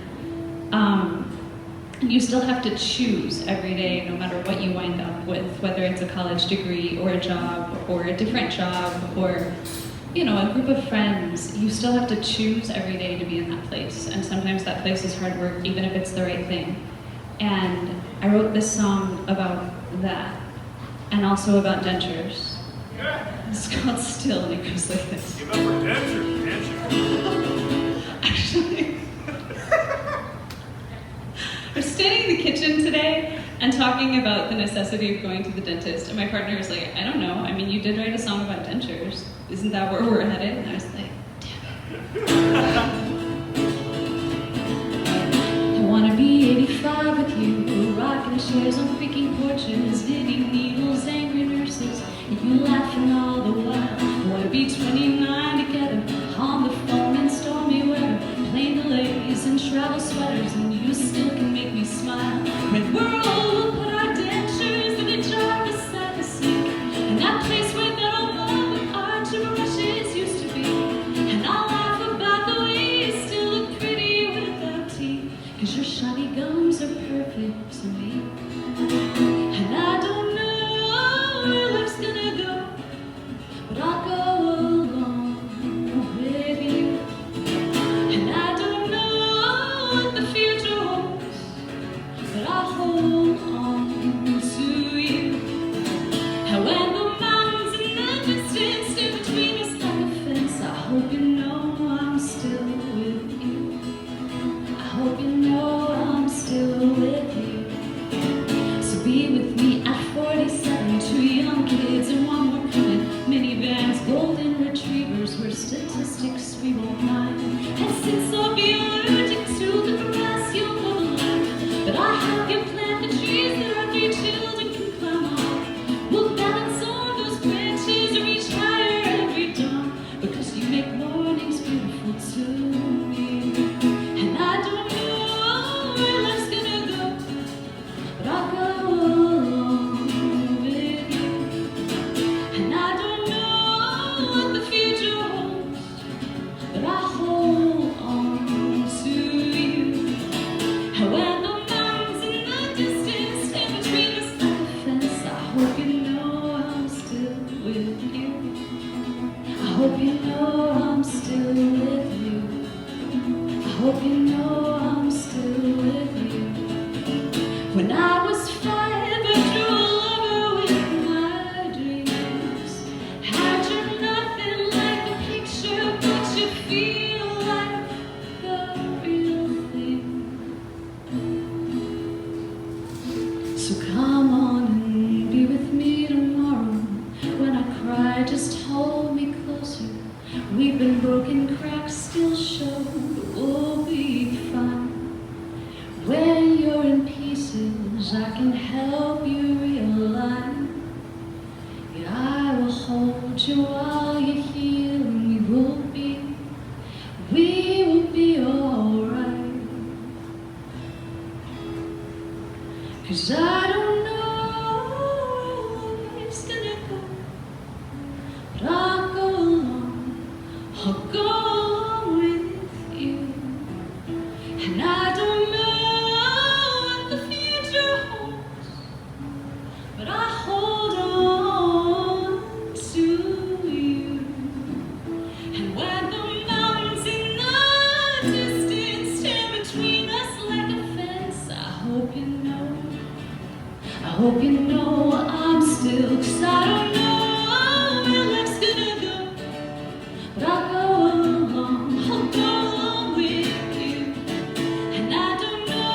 you still have to choose every day, no matter what you wind up with, whether it's a college degree or a job or a different job or, you know, a group of friends. You still have to choose every day to be in that place, and sometimes that place is hard work, even if it's the right thing. And I wrote this song about that, and also about dentures. It's called Still, and it goes like this. Give up for dentures. Actually, I was standing in the kitchen today and talking about the necessity of going to the dentist, and my partner was like, I don't know, I mean, you did write a song about dentures. Isn't that where we're headed? And I was like, damn it. I wanna be 85 with you, rocking chairs on creaking porches, digging needles, angry nurses, and you laughing all the while. I wanna be 29 together, on the phone in stormy weather, plane delays and travel sweaters, and you still can make me smile. When we're old, we'll put our dentures in a jar beside the sink, and that place where that old mug with our toothbrushes used to be. And I'll laugh about the way you still look pretty without teeth, 'cause your shiny gums are perfect to me. And I don't know where life's gonna go, but I'll go along with you. And I don't know what the future holds, but I'll hold on to you. And when the mountains in the distance stand between us like a fence, I hope you know I'm still with you. I hope you know I'm still with you. So be with me at 47, 2 young kids and one more coming. Minivans, golden retrievers, we're statistics we won't mind. And since I'll be allergic to the grass, you'll never like. But I have you plant the trees that our new children can climb on. We'll balance on those branches and reach higher every dawn, because you make mornings beautiful to me. And I don't know where life's gonna go, but I'll go along with you. And I don't know what the future holds, but I hold on to you. And when the mountains in the distance stand between us like a fence, I hope you know I'm still with you. I hope you know I'm still with you. I hope you know I'm still with you. When I was So come on and be with me tomorrow. When I cry, just hold me closer. We've been broken, cracks still show, but we'll be fine. When you're in pieces, I can help you realign. Yeah, I will hold you while you heal, and we will be alright. 'Cause I don't know where it's gonna go, but I'll go along with you. And I don't know what the future holds, but I hold on to you. And when the mountains in the distance stand between us like a fence, I hope you know I'm still. 'Cause I don't know where life's gonna go, but I'll go along with you. And I don't know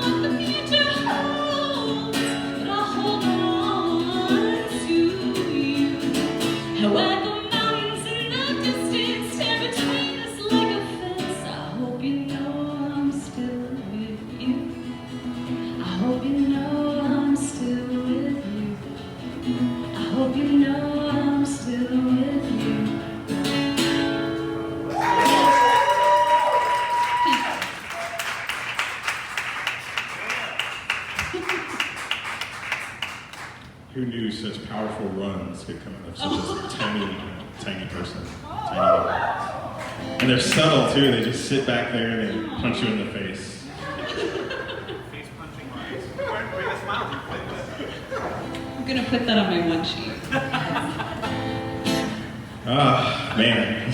what the future holds, but I'll hold on to you. And when the mountains in the distance stand between us like a fence, I hope you know I'm still with you. I hope you know I'm still with you. I hope you know I'm still with you. Who knew such powerful runs could come out of such a tiny person? Tiny. And they're subtle too. They just sit back there and they punch you in the face. Face punching lines. Where the smile? I'm gonna put that on my one sheet. Ah, man.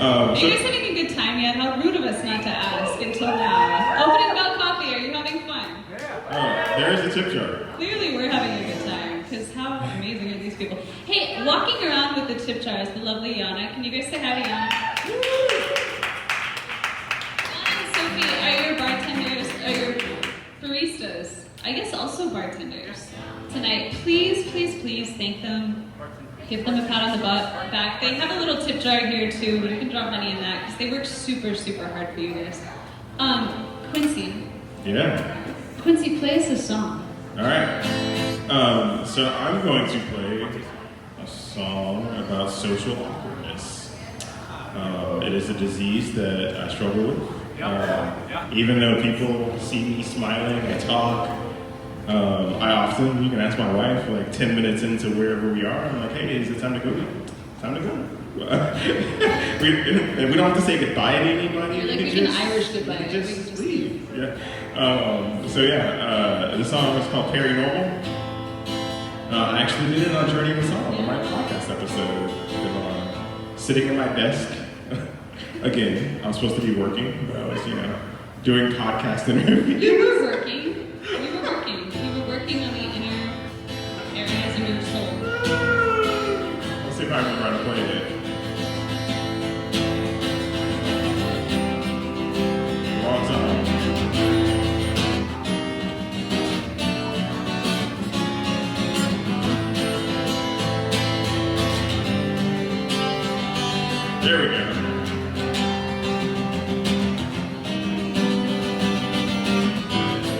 Are you guys having a good time yet? How rude of us not to ask until now. Opening about coffee, are you having fun? There's the tip jar. Clearly we're having a good time, because how amazing are these people? Hey, walking around with the tip jar is the lovely Yana. Can you guys say hi to Yana? Yana and Sophie are your bartenders, are your baristas. I guess also bartenders tonight. Please, please, please thank them. Give them a pat on the back. They have a little tip jar here too. You can drop money in that because they work super, super hard for you guys. Quincy. Yeah. Quincy, play us a song. All right. So I'm going to play a song about social awkwardness. It is a disease that I struggle with. Even though people see me smiling, I talk. I often, you can ask my wife, like 10 minutes into wherever we are, I'm like, hey, is it time to go? Time to go. we don't have to say goodbye to anybody. You're like, we can Irish goodbye. We can just leave. Yeah. The song is called Paranormal. I actually did it on Journey of a Song on my podcast episode. Sitting at my desk. Again, I was supposed to be working, but I was, doing podcast interviews. You were working. You were working on the inner areas of your soul. Let's see if I remember how to play it. Wrong song. There we go.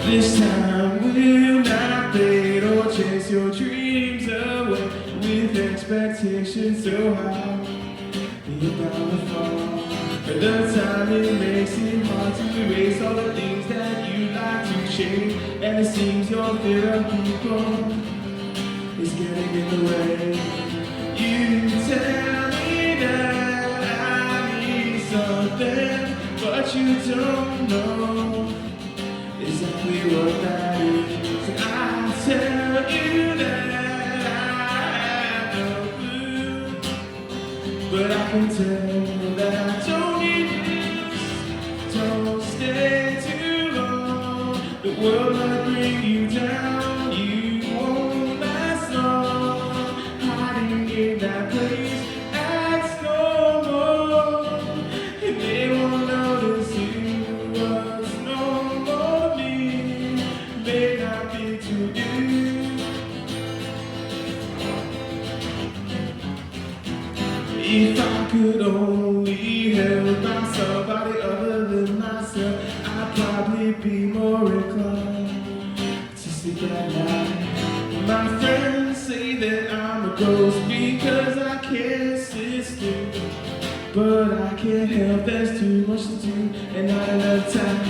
This time we'll not fade or chase your dreams away with expectations so high. You're bound to fall. At the time it makes it hard to erase all the things that you like to change, and it seems your fear of people is getting in the way. You tell me that I need something, but you don't know exactly what that is. And I tell you that I have no clue, but I can tell that I don't need this. Don't stay too long. The world might bring you down. You won't last long. Hiding in that place, ask no more, and they won't notice you. What's normal to me could only held by somebody other than myself, I'd probably be more inclined to sleep at night. My friends say that I'm a ghost because I can't sit still, but I can't help, there's too much to do and not enough time.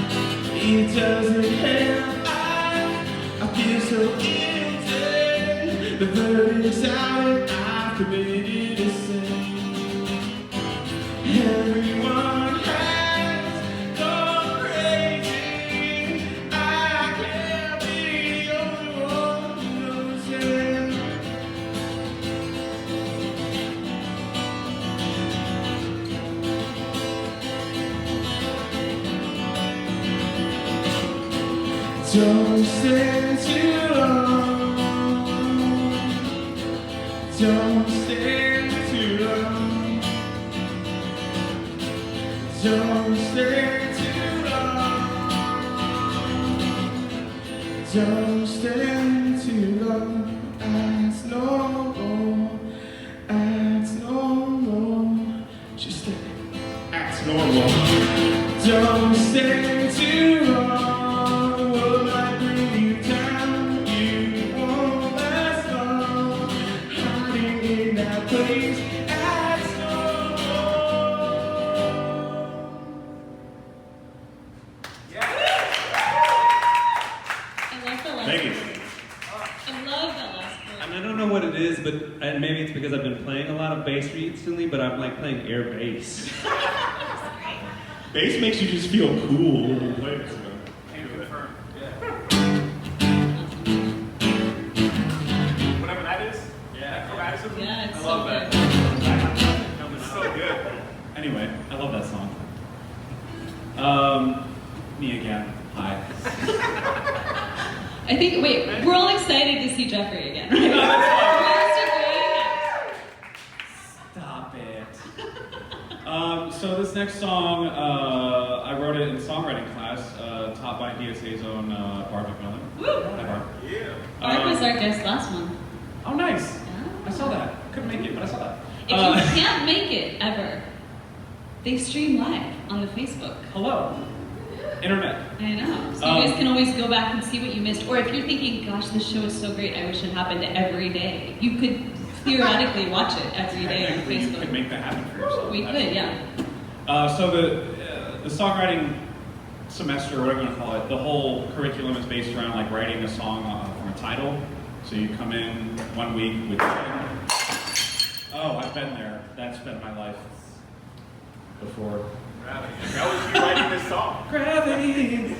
It doesn't help, I feel so empty. The verdict's out, I've committed a sin. Everyone has gone crazy. I can't be the only one who knows it. Don't stay too long. Don't stay too long. Don't stay too long. Don't stay too long. Ask no more. Ask no more. Just stay. Act normal. Don't stay too long. What might bring you down? You won't last long. Hiding in that place. Ask no Thank you. I love that last And part. I don't know what it is, but and maybe it's because I've been playing a lot of bass recently, but I'm like playing air bass. Bass makes you just feel cool when you play it. Can confirm. Yeah. Whatever that is. Yeah. Acrobaticism. Yeah, it's I so love that. good. It's so good. Anyway, I love that song. Me again. Hi. I think, wait, we're all excited to see Jeffrey again, right? Stop it. So this next song, I wrote it in songwriting class, taught by DSA's own Bart McMillan. Woo! Hi, Bart. Yeah. Mark was our guest last month. Oh, nice. Yeah. I saw that. Couldn't make it, but I saw that. If you can't make it ever, they stream live on the Facebook. Hello. Internet. I know. So you guys can always go back and see what you missed. Or if you're thinking, gosh, this show is so great, I wish it happened every day. You could theoretically watch it every day on Technically, you could Facebook. make that happen for yourself. We could, yeah. So the songwriting semester, or whatever you want to call it, the whole curriculum is based around like writing a song from a title. So you come in 1 week with, oh, I've been there. That's been my life before. Gravity. That was you writing this song. Gravity.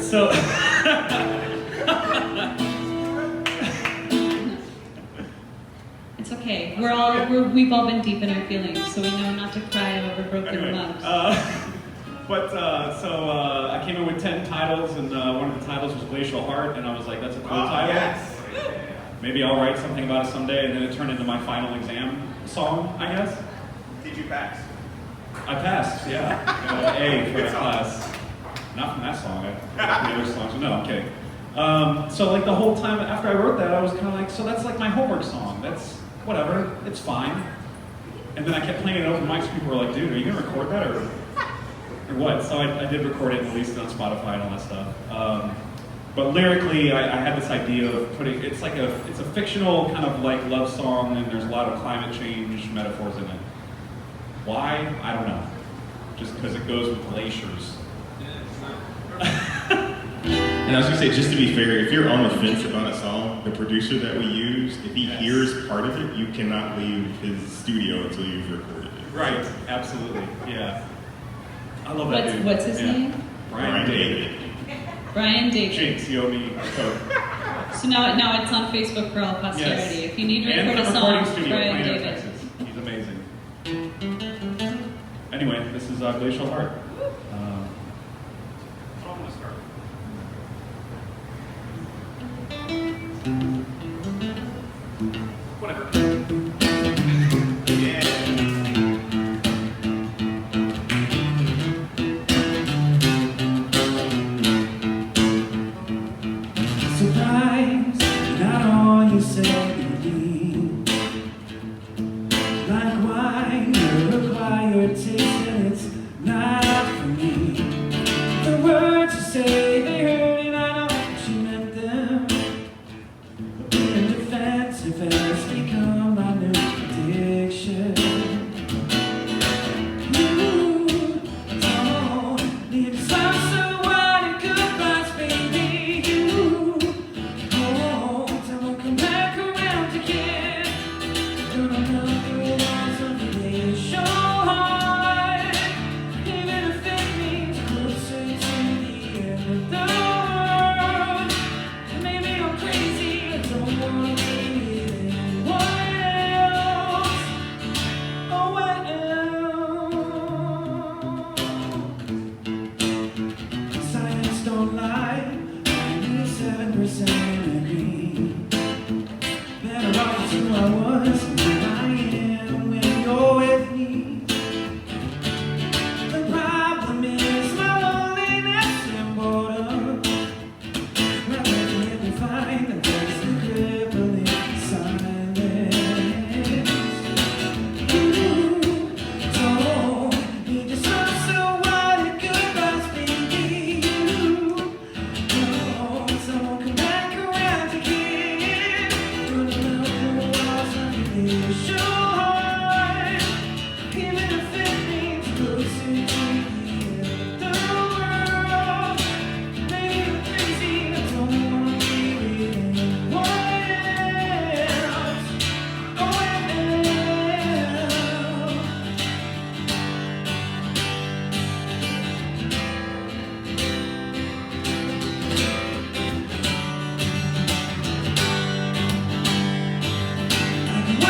So. It's okay. We've all been deep in our feelings, so we know not to cry over broken Anyway, mugs. I came in with 10 titles, and one of the titles was Glacial Heart, and I was like, that's a cool title. Yes. Maybe I'll write something about it someday, and then it turned into my final exam song, I guess. Did you pass? I passed, yeah. A for that class. Not from that song, the other songs. No, I'm kidding. So like the whole time after I wrote that, I was kind of like, so that's like my homework song. That's whatever, it's fine. And then I kept playing it over mics. People were like, dude, are you gonna record that or what? So I did record it and released it on Spotify and all that stuff. But lyrically, I had this idea of putting, it's a fictional kind of like love song, and there's a lot of climate change metaphors in it. Why? I don't know. Just because it goes with glaciers. And I was gonna say, just to be fair, if you're on the fence about a song, the producer that we use, if he hears part of it, you cannot leave his studio until you've recorded it. Right, absolutely, yeah. I love that dude. What's his name? Brian David. Brian David. Jinx, you owe me a Coke. So now it's on Facebook for all posterity. Yes. If you need to And record the a song, recording studio, Brian Plano, David. Texas. He's amazing. Anyway, this is Glacial Heart. So I'm gonna start. Whatever. Yeah. Surprise, not all you said you need. words you say, they hurt and I know that you meant them. Being defensive has become my new addiction. You don't need to sound so wide and goodbyes, baby. You don't come back around again. Gonna melt through walls of relation. Even if it means closer to the end of the world. And maybe I'm crazy, I don't wanna be with anyone else. Oh well. Science don't lie, 97% agree. Better off than I was and who I am when you're with me. The problem is my loneliness and boredom. Not letting me find the place to crippling silence. You don't need to sound so wide and goodbyes, baby. You don't, so won't come back around again. Gonna melt the walls of your heart. Even if it means closer to the end of the world. Maybe I'm crazy, I don't wanna be with anyone else. Oh well. I can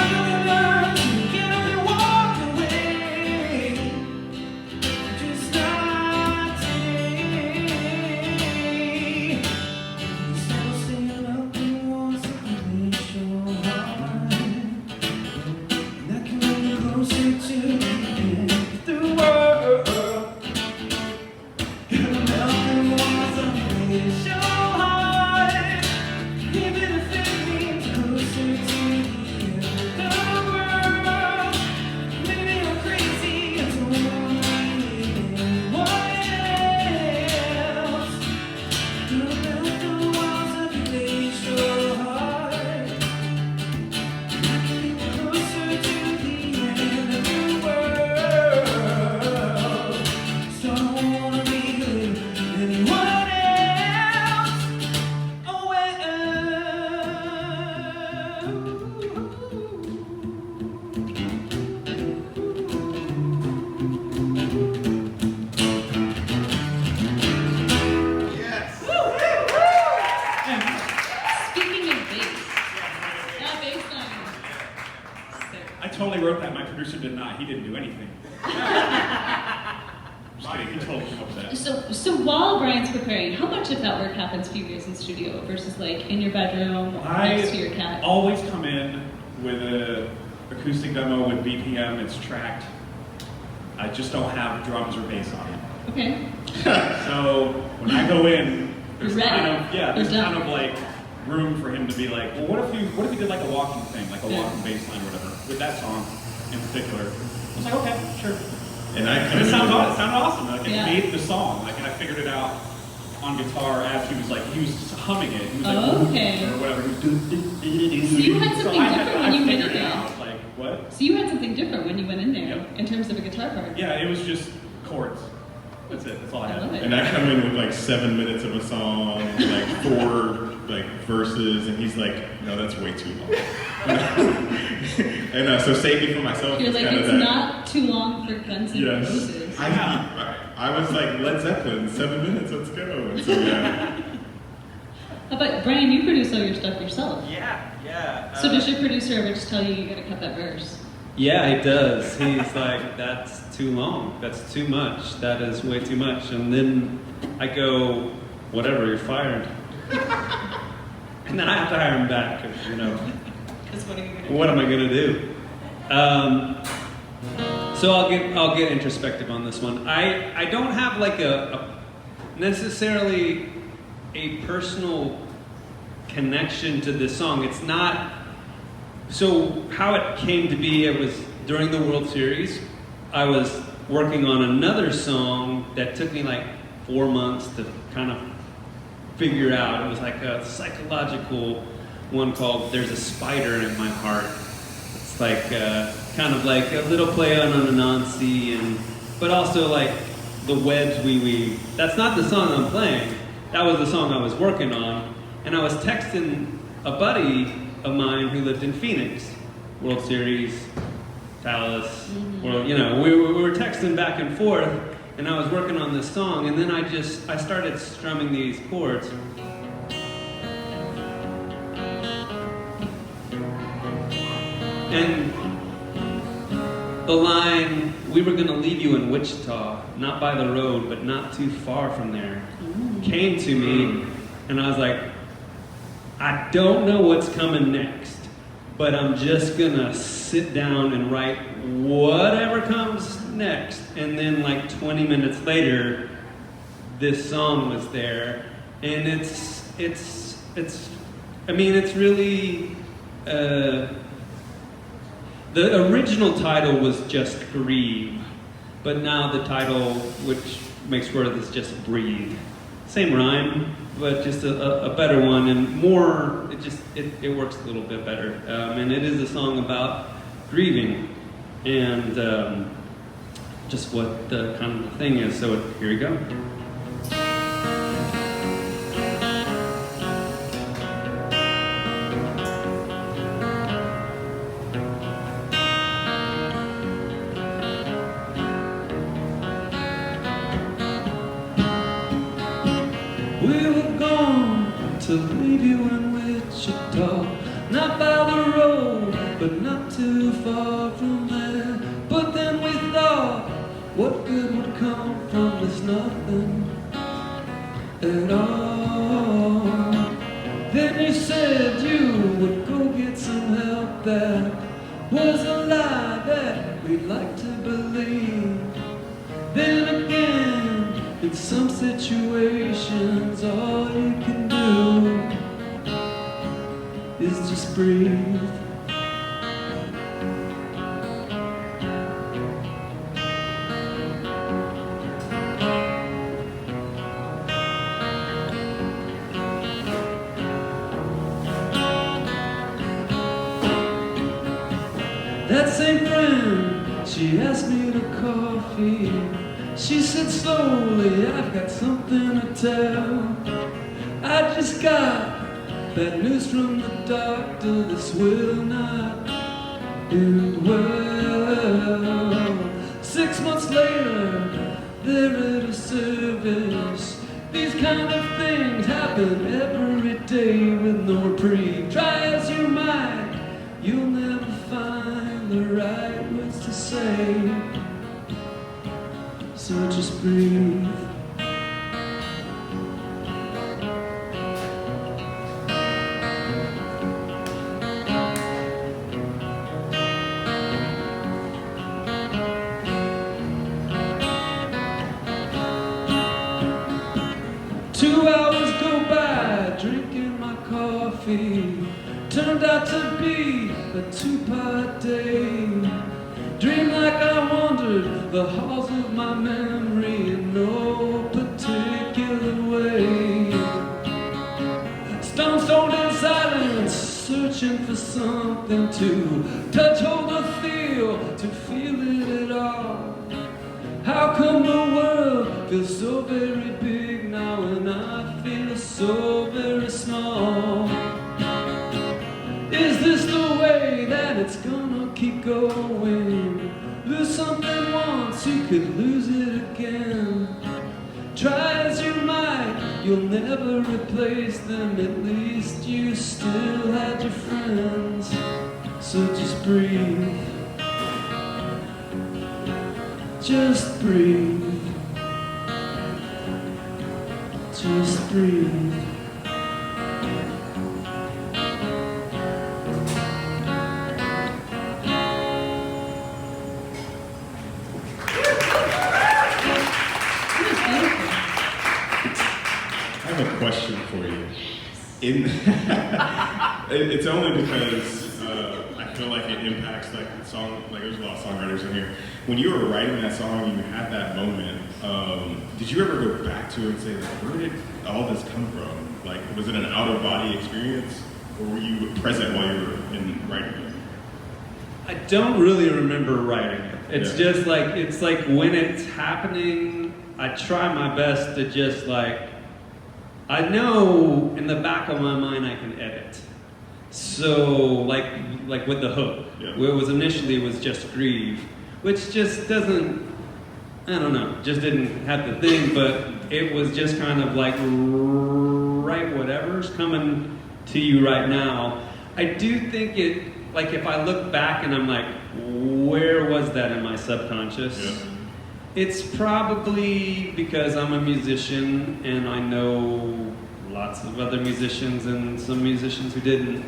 learn to get up and walk away. Just not today. Instead of staying up and walls of your heart. And I can bring you closer to the end of the world. Gonna melt the walls of your heart. Even if it means closer to the end of the world. Maybe I'm crazy, I don't wanna be with anyone else. Gonna melt the walls of your heart. I can be closer to the end of the world. So I don't wanna be with anyone else. Oh well. Speaking of bass, that bass line. I totally wrote that. My producer did not. He didn't do anything. Just kidding. He totally came up with that. So while Brian's preparing, how much of that work happens for you guys in studio versus like in your bedroom next to your cat? Always come in with a acoustic demo with BPM. It's tracked. I just don't have drums or bass on it. Okay. So when I go in, there's You're ready. there's You're kind done. of like room for him to be like, well, what if you did like a walking thing, like a walking bass line or whatever, with that song in particular. I was like, okay, sure. And I And it sounded awesome. Like Yeah. it made the song. Like, and I figured it out on guitar as he was humming it. He was like, Oh, okay. or whatever. He was So you had something different when you went in figured it there. out. Like what? So you had something different when you went in there Yep. in terms of a guitar part. Yeah, it was just chords. That's it. That's all I I had. love it. And I come in with like 7 minutes of a song, like 4 like verses, and he's like, "No, that's way too long." And so save me for myself. You're is like, kinda it's that. not too long for Guns N' Yes. Roses. I was like Led Zeppelin, 7 minutes, let's go. And so yeah. How about Brian? You produce all your stuff yourself. Yeah. So does your producer ever just tell you gotta cut that verse? Yeah, he does. He's like, that's too long. That's too much. That is way too much. And then I go, whatever, you're fired. And then I have to hire him back, 'cause, you know, Because what are you gonna do? what am I gonna do? So I'll get introspective on this one. I don't have like a necessarily a personal connection to this song. It's not. So how it came to be, it was during the World Series. I was working on another song that took me like 4 months to kind of figure out. It was like a psychological one called "There's a Spider in My Heart." It's like kind of like a little play on Anansi, but also like the webs we weave. That's not the song I'm playing. That was the song I was working on, and I was texting a buddy of mine who lived in Phoenix, World Series, Dallas. Well, you know, we were texting back and forth, and I was working on this song, and then I started strumming these chords. And the line, "We were gonna leave you in Wichita, not by the road, but not too far from there," came to me, and I was like, I don't know what's coming next, but I'm just gonna sit down and write whatever comes next. And then like 20 minutes later, this song was there, and it's really, the original title was just Grieve, but now the title, which makes for this, just Breathe. Same rhyme, but just a better one, and more, it works a little bit better. And it is a song about grieving, and just what the kind of the thing is. So here we go. We were going to leave you in Wichita, not by the road, but not too far from there. But then we thought, what good would come from this? Nothing at all. Then you said you would go get some help. That was a lie that we'd like to believe. Then again, in some situations, all you can do is just breathe. That same friend, she asked me to coffee. She said slowly, I've got something to tell. I just got bad news from the doctor. This will not end well. 6 months later, they're at a service. These kind of things happen every day with no reprieve. Try as you might, you'll never find the right words to say. So just breathe. Two hours go by, drinking my coffee. Turned out to be a 2-part day. Dreamed like I wandered the halls of my memory in no particular way. Stone stoned in silence, searching for something to touch, hold, or feel, to feel it at all. How come the world feels so very big now and I feel so very small? Is this the way that it's gonna keep going? Lose something once, you could lose it again. Try as you might, you'll never replace them. At least you still had your friends. So just breathe. Just breathe. Just breathe. I have a question for you. It's only because I feel like it impacts like the song. Like there's a lot of songwriters in here. When you were writing that song, and you had that moment. Did you ever go back to it and say, like, where did all this come from? Like, was it an out of body experience, or were you present while you were in writing it? I don't really remember writing it. It's just like, it's like when it's happening, I try my best to just like, I know in the back of my mind I can edit. So like with the hook, where it was initially was just grieve, which just doesn't, I don't know, just didn't have the thing, but it was just kind of like, write whatever's coming to you right now. I do think it, like if I look back and I'm like, where was that in my subconscious? Yeah. It's probably because I'm a musician and I know lots of other musicians and some musicians who didn't,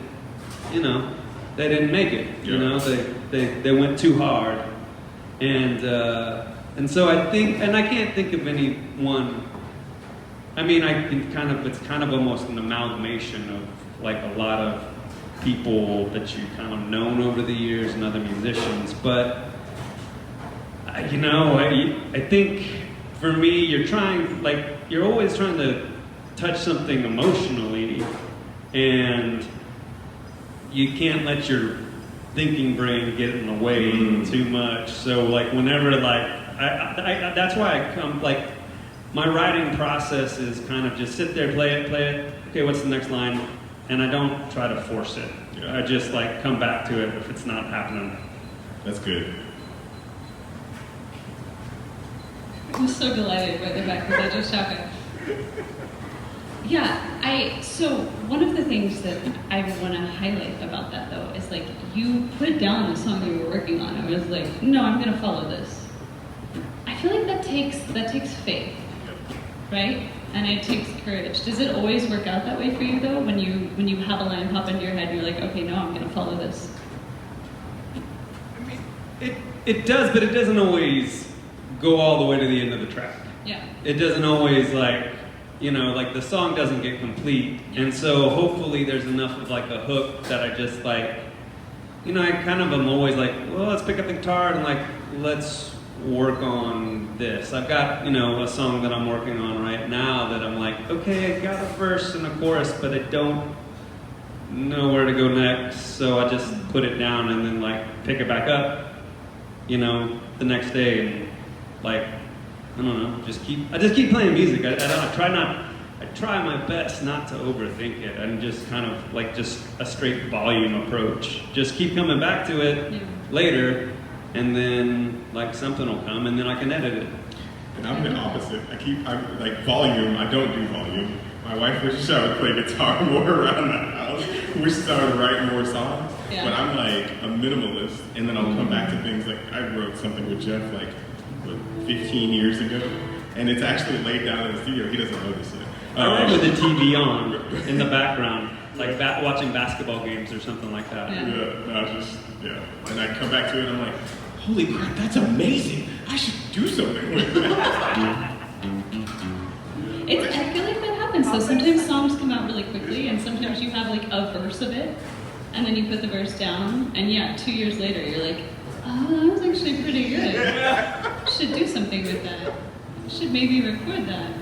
you know, they didn't make it. You know, they went too hard, and so I think, and I can't think of anyone. I mean, it's kind of almost an amalgamation of like a lot of people that you've kind of known over the years and other musicians, but you know, I think for me, you're always trying to touch something emotionally, and you can't let your thinking brain get in the way too much. So like whenever that's why I come, like my writing process is kind of just sit there, play it, okay, what's the next line? And I don't try to force it. I just like come back to it if it's not happening. That's good. I'm so delighted by the fact that I just happened. Yeah, so one of the things that I want to highlight about that though is like you put down the song you were working on. I was like, no, I'm going to follow this. I feel like that takes faith, right? And it takes courage. Does it always work out that way for you though? When you have a line pop into your head, and you're like, okay, no, I'm going to follow this. I mean, it does, but it doesn't always go all the way to the end of the track. Yeah. It doesn't always like, you know, like the song doesn't get complete. And so hopefully there's enough of like a hook that I just like, you know, I kind of am always like, well, let's pick up the guitar and like, let's work on this. I've got, you know, a song that I'm working on right now that I'm like, okay, I got a verse and a chorus, but I don't know where to go next. So I just put it down and then like pick it back up, you know, the next day and like, I don't know, I just keep playing music. I try my best not to overthink it and just kind of like just a straight volume approach. Just keep coming back to it later, and then like something will come and then I can edit it. And I'm the opposite. I'm like volume, I don't do volume. My wife wishes I would play guitar more around the house, wishes I would write more songs, but I'm like a minimalist, and then I'll come back to things like I wrote something with Jeff like 15 years ago, and it's actually laid down in the studio. He doesn't notice it. I write with the TV on in the background, like watching basketball games or something like that. And I come back to it and I'm like, holy crap, that's amazing. I should do something with that. I feel like that happens though. Sometimes songs come out really quickly, and sometimes you have like a verse of it, and then you put the verse down, and 2 years later you're like, oh, that was actually pretty good. Should do something with that. Should maybe record that.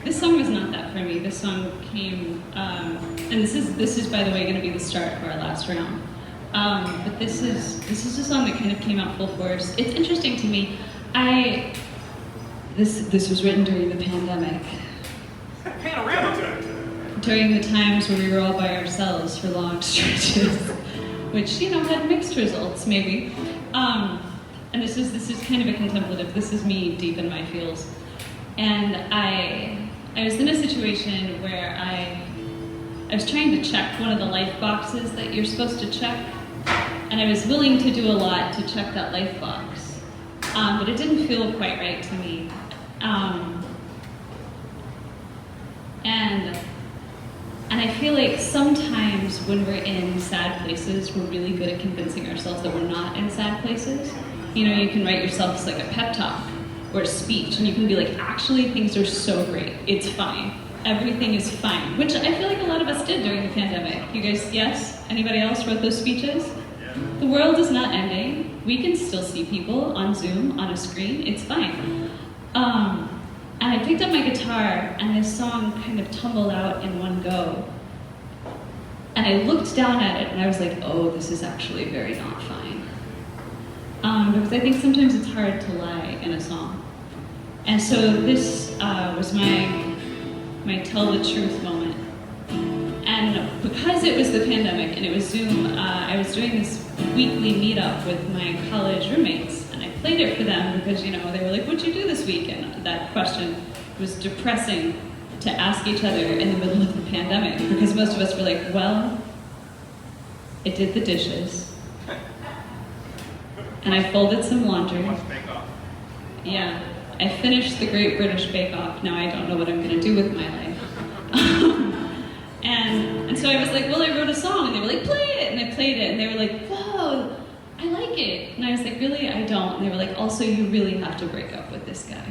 This song was not that for me. This song came, and this is by the way going to be the start of our last round. But this is a song that kind of came out full force. It's interesting to me. This was written during the pandemic. Panorama. During the times where we were all by ourselves for long stretches, which had mixed results maybe. And this is kind of a contemplative. This is me deep in my feels, and I was in a situation where I was trying to check one of the life boxes that you're supposed to check, and I was willing to do a lot to check that life box, but it didn't feel quite right to me. And I feel like sometimes when we're in sad places, we're really good at convincing ourselves that we're not in sad places. You can write yourself like a pep talk, or a speech, and you can be like, actually, things are so great. It's fine. Everything is fine, which I feel like a lot of us did during the pandemic. You guys, yes? Anybody else wrote those speeches? The world is not ending. We can still see people on Zoom, on a screen. It's fine. And I picked up my guitar, and this song kind of tumbled out in one go. And I looked down at it, and I was like, oh, this is actually very not fine. Because I think sometimes it's hard to lie in a song. And so this was my tell the truth moment. And because it was the pandemic and it was Zoom, I was doing this weekly meetup with my college roommates, and I played it for them because, you know, they were like, what'd you do this week? And that question was depressing to ask each other in the middle of the pandemic, because most of us were like, well, I did the dishes, and I folded some laundry. Watch Bake Off. Yeah, I finished the Great British Bake Off. Now I don't know what I'm going to do with my life. and so I was like, well, I wrote a song, and they were like, play it, and I played it, and they were like, whoa, I like it. And I was like, really? I don't. And they were like, also, you really have to break up with this guy.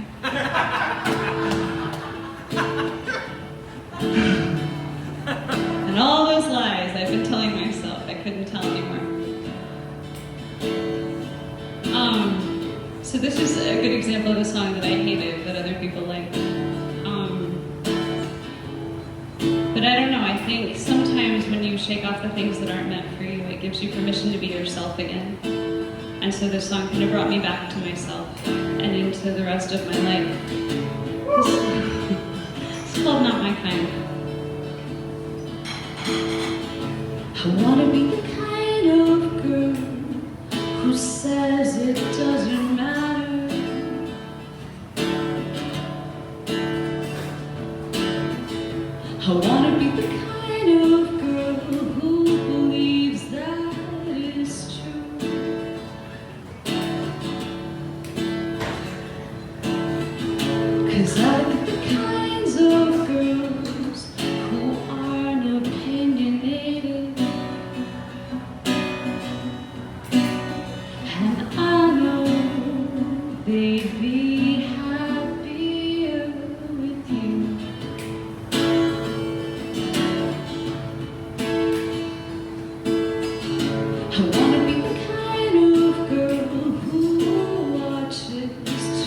And all those lies I've been telling myself, I couldn't tell anymore. So this is a good example of a song that I hated that other people liked. But I don't know, I think sometimes when you shake off the things that aren't meant for you, it gives you permission to be yourself again. And so this song kind of brought me back to myself and into the rest of my life. It's called Not My Kind. I wanna be the kind of girl who says it doesn't matter. I wanna be the kind of girl who believes that is true. 'Cause I like the kinds of girls who aren't opinionated. And I know they'd be happier with you. I wanna be the kind of girl who watches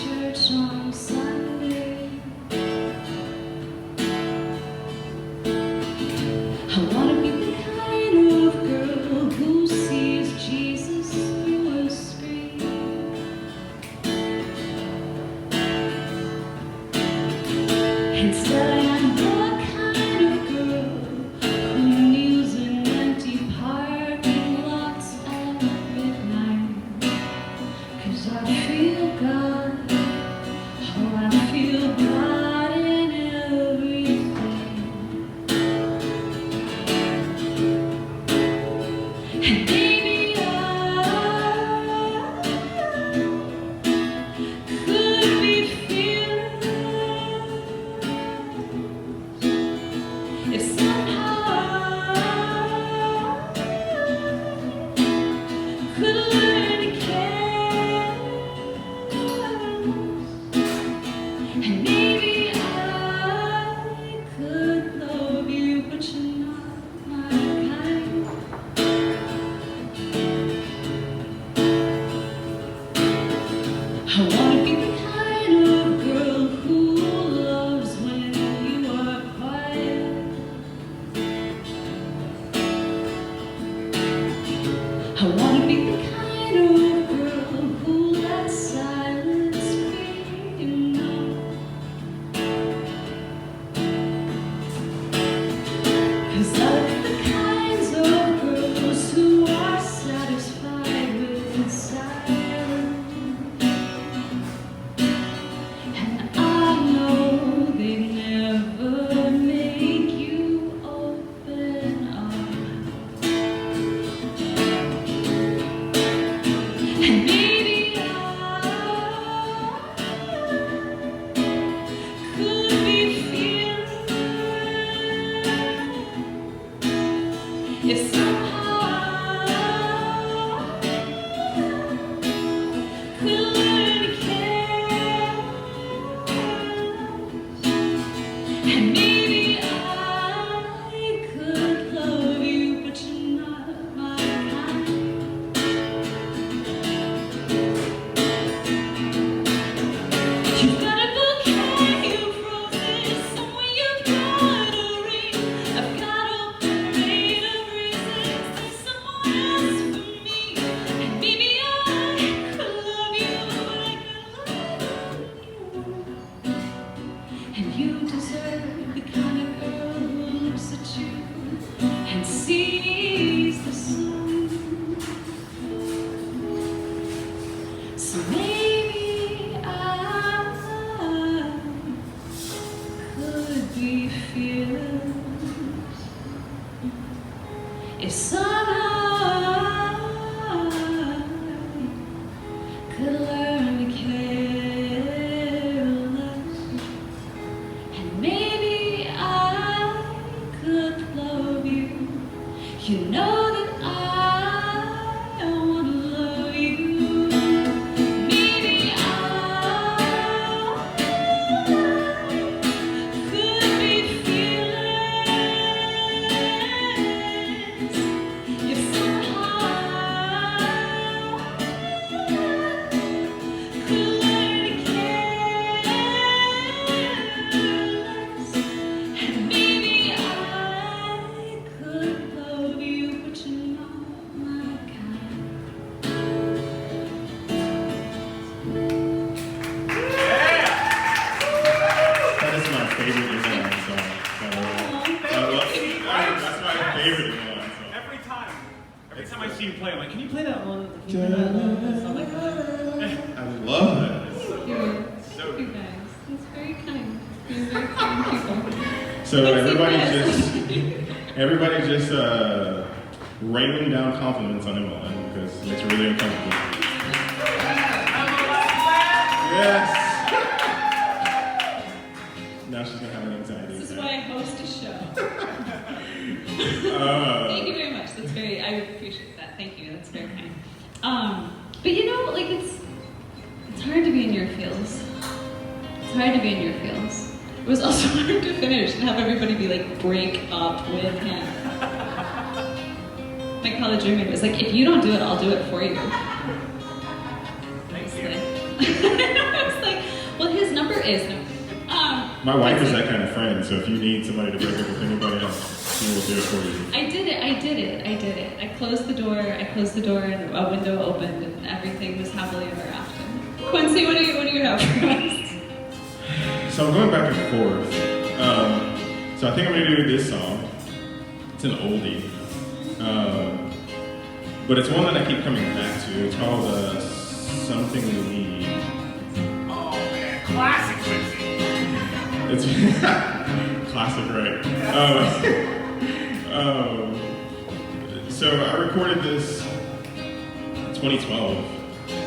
church on Sunday. I wanna be the kind of girl who sees Jesus through a screen. Instead, I'm the kind of girl who kneels in empty parking lots at midnight. 'Cause I feel God, oh, I feel God in everything. And maybe I could be fearless if somehow I could learn to care. And maybe I could love you, but you're not my kind. I wanna be the kind of girl who loves when you are quiet. I wanna be the kind of girl who lets silence be enough. 'Cause I like the kinds of girls who are satisfied with silence. And I know they never make you open up. And maybe I could be fearless if somehow I could learn to care. And maybe I could love you, but you're not my kind. You've got a bouquet of roses, somewhere you've got a ring. I've got a parade of reasons, there's someone else for me. And maybe I could love you like I love you. And you deserve the kind of girl who looks at you and sees the sun. So maybe I could be fearless if somehow I could learn to care less. And maybe I could love you. You know that I want to love you. Maybe I could be fearless if somehow could learn to care less. And maybe I could love you, but you're not my kind. That is my favorite Emmeline song. By the way. That's my favorite Emmeline song. Every time. Every time I see you play, I'm like, can you play that one? I love that. You guys, it's very kind. You're very kind people. So everybody just raining down compliments on Emmeline because it makes her really uncomfortable. Yes. Now she's gonna have an anxiety This is attack. why I host a show. Thank you very much. That's very, I appreciate that. Thank you. That's very kind. But you know, like it's hard to be in your feels. It's hard to be in your feels. It was also hard to finish and have everybody be like, break up with him. My college roommate was like, if you don't do it, I'll do it for you. Thank you. I was like, well, his number is no. My wife is that kind of friend, so if you need somebody to break up with anybody else, she will do it for you. I did it. I closed the door, and a window opened, and everything was happily ever after. Quincy, what do you have for us? So I'm going back and forth. So I think I'm gonna do this song. It's an oldie. But it's one that I keep coming back to. It's called Something We Need. Oh man, classic Quincy. It's classic, right? So I recorded this in 2012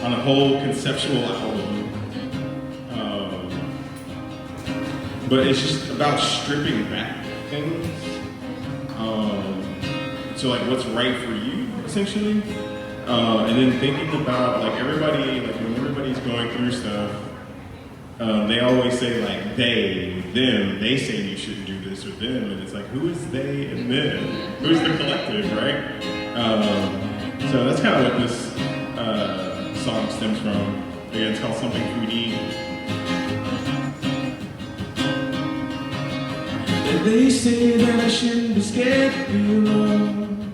on a whole conceptual album. But it's just about stripping back things. So like what's right for you, essentially. And then thinking about like everybody, like when everybody's going through stuff, they always say like they say you shouldn't do this or them, and it's like who is they and them? Who's the collective, right? So that's kind of what this song stems from. Again, it's called Something We Need. And they say that I shouldn't be scared to be alone,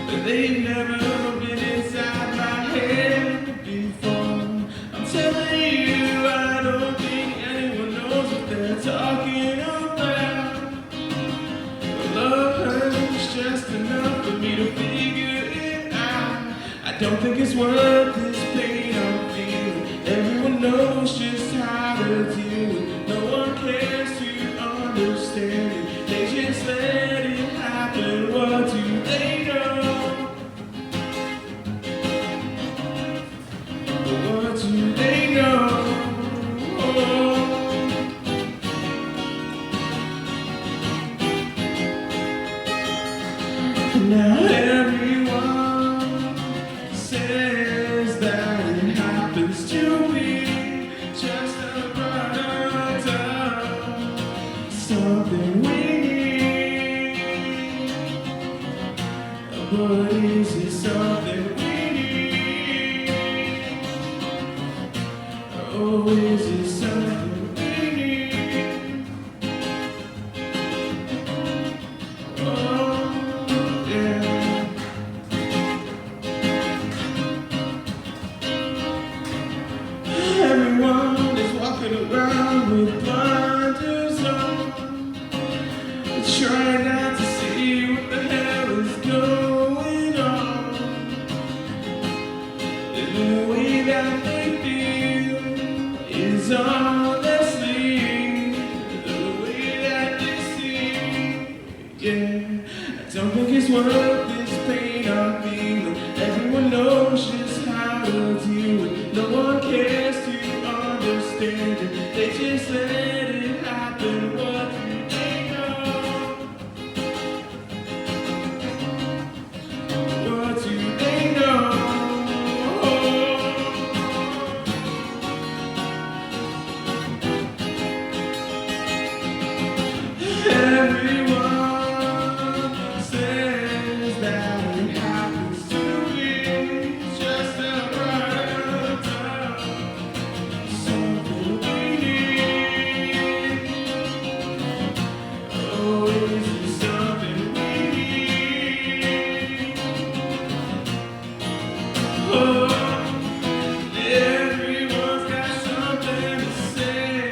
but they've never been inside my head before. I'm telling you, I don't think anyone knows what they're talking about. But love hurts just enough for me to figure it out. I don't think it's worth this pain I'm feeling. Everyone knows just how to deal with it. No one cares to understand it. They just let it happen. What do they know? What do they know? Now everyone says that it happens to me just about time. something we need? But is it something we need? Oh, is it something we need? Oh, yeah. Everyone is walking around with blinders on, trying not to see what the hell is going on. The way that they feel is honestly the way that they see. Yeah, I don't think it's worth this pain I'm feeling. Everyone knows just how to deal with it. No one cares to understand it. They just let it happen. What do they know? What do they know? Everyone says that it happens to me just around town. Something we need. Oh, is it something we need? Oh, everyone's got something to say.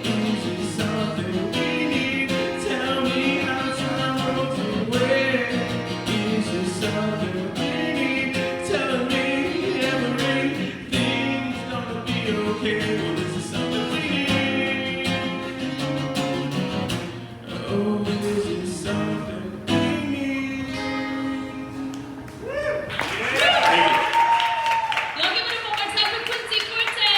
Is it something we need? Tell me how time rolls away. Is it something we need? Tell me everything's gonna be okay. Well, is it something we need? Oh, is it something we need? Y'all give it up one more time for Quincy Forte.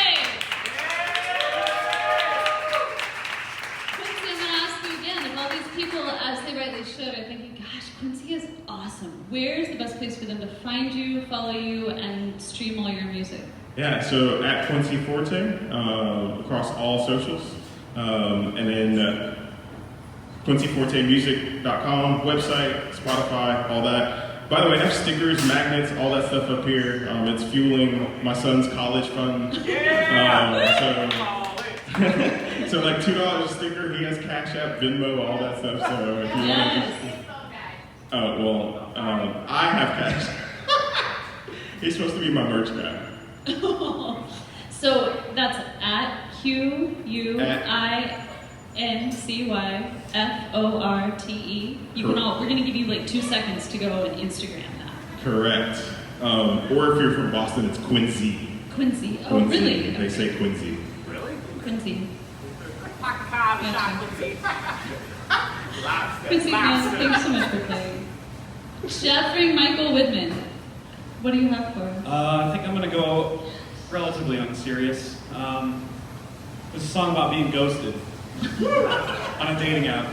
Quincy, I'm gonna ask you again, of all these people, as they rightly should, are thinking, gosh, Quincy is awesome. Where's the best place for them to find you, follow you, and stream all your music? Yeah, so at Quincy Forte, across all socials, and then QuincyForteMusic.com, website, Spotify, all that. By the way, I have stickers, magnets, all that stuff up here. It's fueling my son's college fund. So like $2 a sticker, he has Cash App, Venmo, all that stuff. So if you want to I have Cash. He's supposed to be my merch guy. So that's at QUINCYFORTE. We're gonna give you like 2 seconds to go and Instagram that. Correct. Or if you're from Boston, it's Quincy. Quincy. Oh, Quincy. really? They say Quincy. Really? Quincy. Lobster. Quincy, thanks so much for playing. Jeffrey Michael Widman. What do you have for him? I think I'm gonna go relatively unserious. It's a song about being ghosted on a dating app.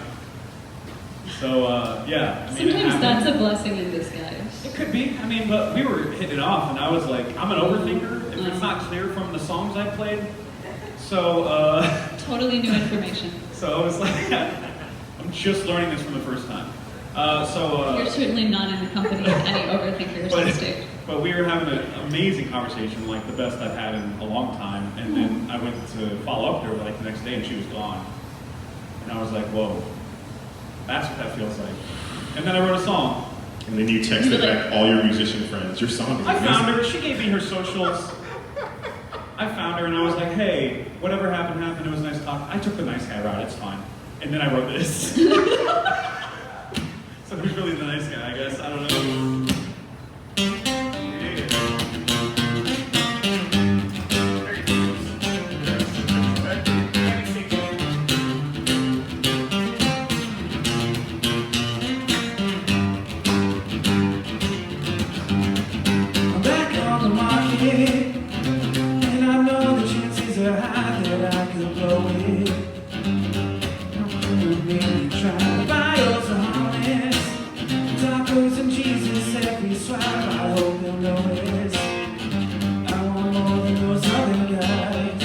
So yeah. I mean, Sometimes that's a blessing in disguise. It could be. I mean, but we were hitting it off, and I was like, I'm an overthinker. If it's not clear from the songs I played, so Totally new information. so I was like, I'm just learning this for the first time. You're certainly not in the company of any overthinkers on stage. But we were having an amazing conversation, like the best I've had in a long time. And then I went to follow up to her like the next day, and she was gone. And I was like, whoa, that's what that feels like. And then I wrote a song. And then you texted back all your musician friends. Your song is I amazing. found her. She gave me her socials. I found her, and I was like, hey, whatever happened, happened. It was nice talking. I took the nice guy route. It's fine. And then I wrote this. So who's really the nice guy, I guess? I don't know. I'm back on the market, and I know the chances are high that I could blow it. Maybe try to buy us a harness, tacos and Jesus every swap. I hope they'll notice. I want more than those other guys.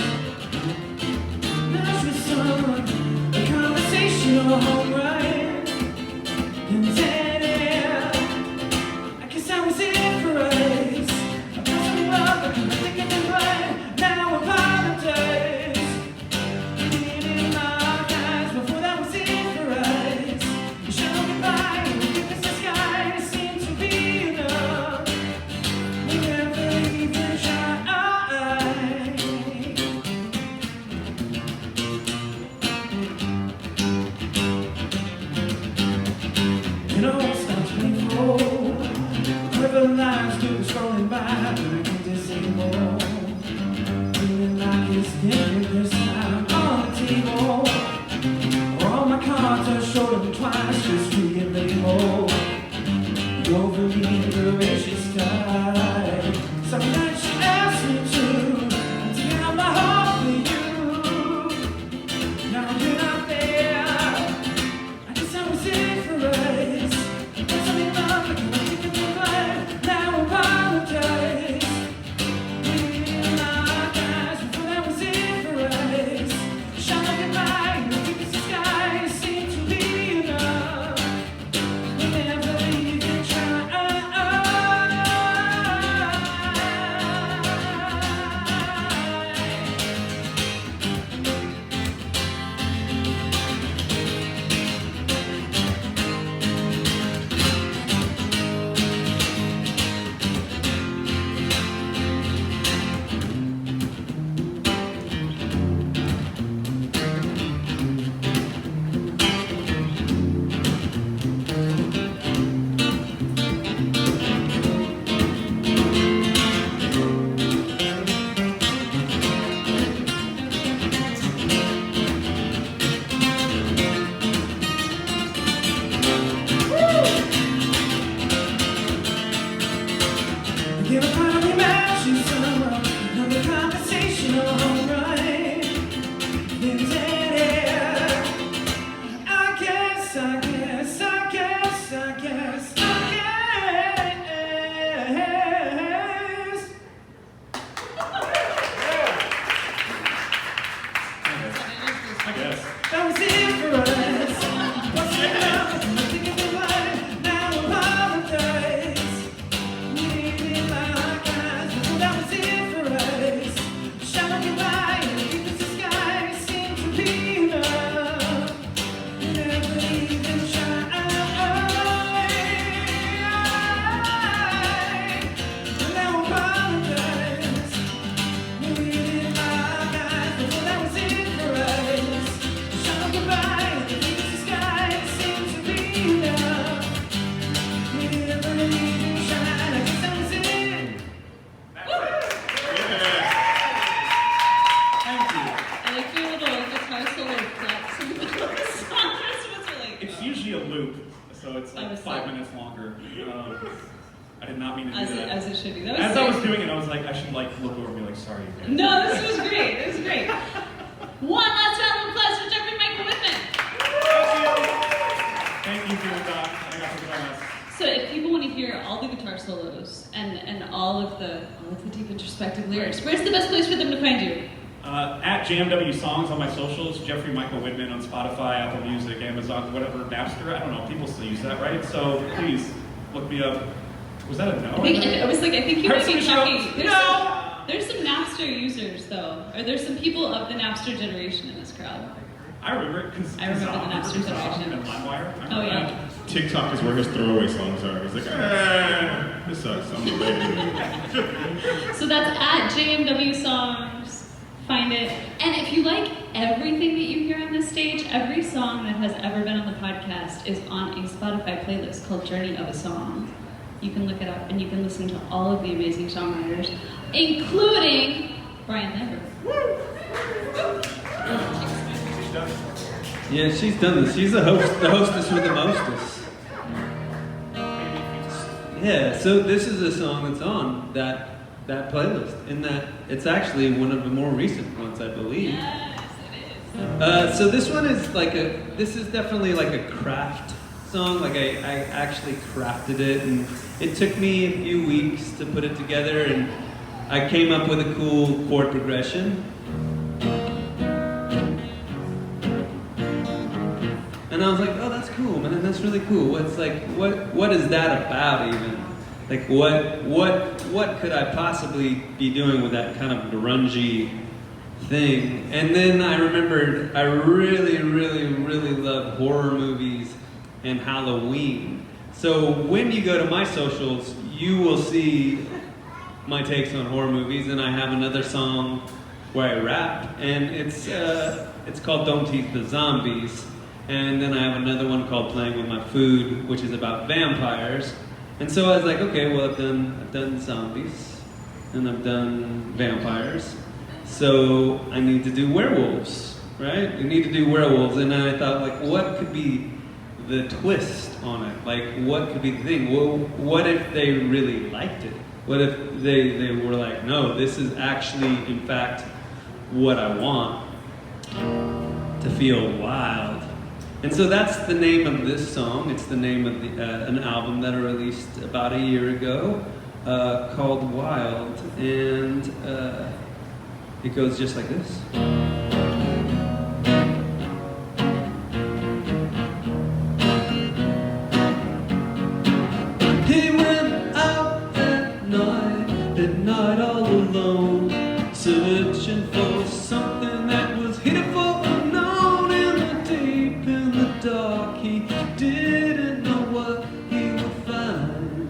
That's with someone, a conversational you know it sounds painful. Clever lines keep scrolling by, but I can't just anymore. Feeling like it's getting this time on the table. All my cards are short and twice, just to get ready more. Over me the way she started. Some nights she asked me to take out my heart for you. Now you're not there. I guess I was in for a race. That's only love, but I think it's fine. Now I apologize. We didn't lock eyes before that was in for a race. Shine like a light, and I think it's the sky. It seemed to be enough. Whenever you can try. Give a finally match you somewhere, another conversation alright. Then there, I guess. I guess. That was it for us. What's it now? I think it's the light. Now I apologize. We didn't lock eyes before that was it for us. Shine like a light, and keep us the sky. Seemed to be enough. Never even try. And now I apologize. We didn't lock eyes before that was it for us. Shine like a light, and keep us the sky. Seemed to be enough. Never even tried. I guess that was it. Thank you. I like your little guitar solo flex in the middle of the song. This was really cool. It's usually a loop, so it's I like was 5 like- minutes longer. I did not mean to As do it, that. as it should be. That was As I was sick. doing it, I was like, I should like look over and be like, sorry. guys. No, this was great. This was great. One last round of applause for Jeffrey Michael Widman. Thank you for your time. I got to join us. So if people want to hear all the guitar solos and all of the deep introspective lyrics, where's the best place for them to find you? At JMW Songs on my socials, Jeffrey Michael Widman on Spotify, Apple Music, Amazon, whatever, Napster. I don't know. People still use that, right? So please look me up. Was that a no? I think you Heard might be some talking. shows. There's some Napster users though, or there's some people of the Napster generation in this crowd. I remember it because I remember the Napster generation. and LimeWire. I remember Oh yeah. that. TikTok is where his throwaway songs are. He's like, this sucks. I'm related. So that's at JMW Songs. Find it. And if you like everything that you hear on this stage, every song that has ever been on the podcast is on a Spotify playlist called Journey of a Song. You can look it up and you can listen to all of the amazing songwriters, including Brian Lambert. Yeah, she's done this. She's the hostess with the mostest. Yeah, so this is a song that's on that playlist, in that it's actually one of the more recent ones, I believe. Yes, it is. So this one is this is definitely like a craft song. Like I actually crafted it, and it took me a few weeks to put it together, and I came up with a cool chord progression. And I was like, oh, that's cool, man. That's really cool. What is that about even? Like, what could I possibly be doing with that kind of grungy thing? And then I remembered I really, really, really love horror movies and Halloween. So when you go to my socials, you will see my takes on horror movies, and I have another song where I rap, and it's called "Don't Tease the Zombies." And then I have another one called Playing With My Food, which is about vampires. And so I was like, okay, well I've done zombies, and I've done vampires, so I need to do werewolves, right? I need to do werewolves, and then I thought, like, what could be the twist on it? Like, what could be the thing? Well, what if they really liked it? What if they were like, no, this is actually, in fact, what I want, to feel wild. And so that's the name of this song. It's the name of an album that I released about a year ago called Wild. And it goes just like this. He went out at night all alone, searching for something that was hitful unknown. In the deep, in the dark, he didn't know what he would find,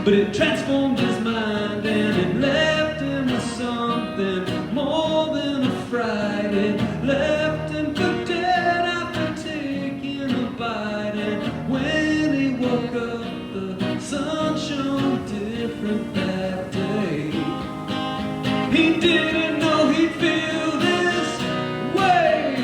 but it transformed his mind and it left him with something more than a fright. It left him for dead after taking a bite, and when he woke up, the sun shone different that day. He didn't know he'd feel this way.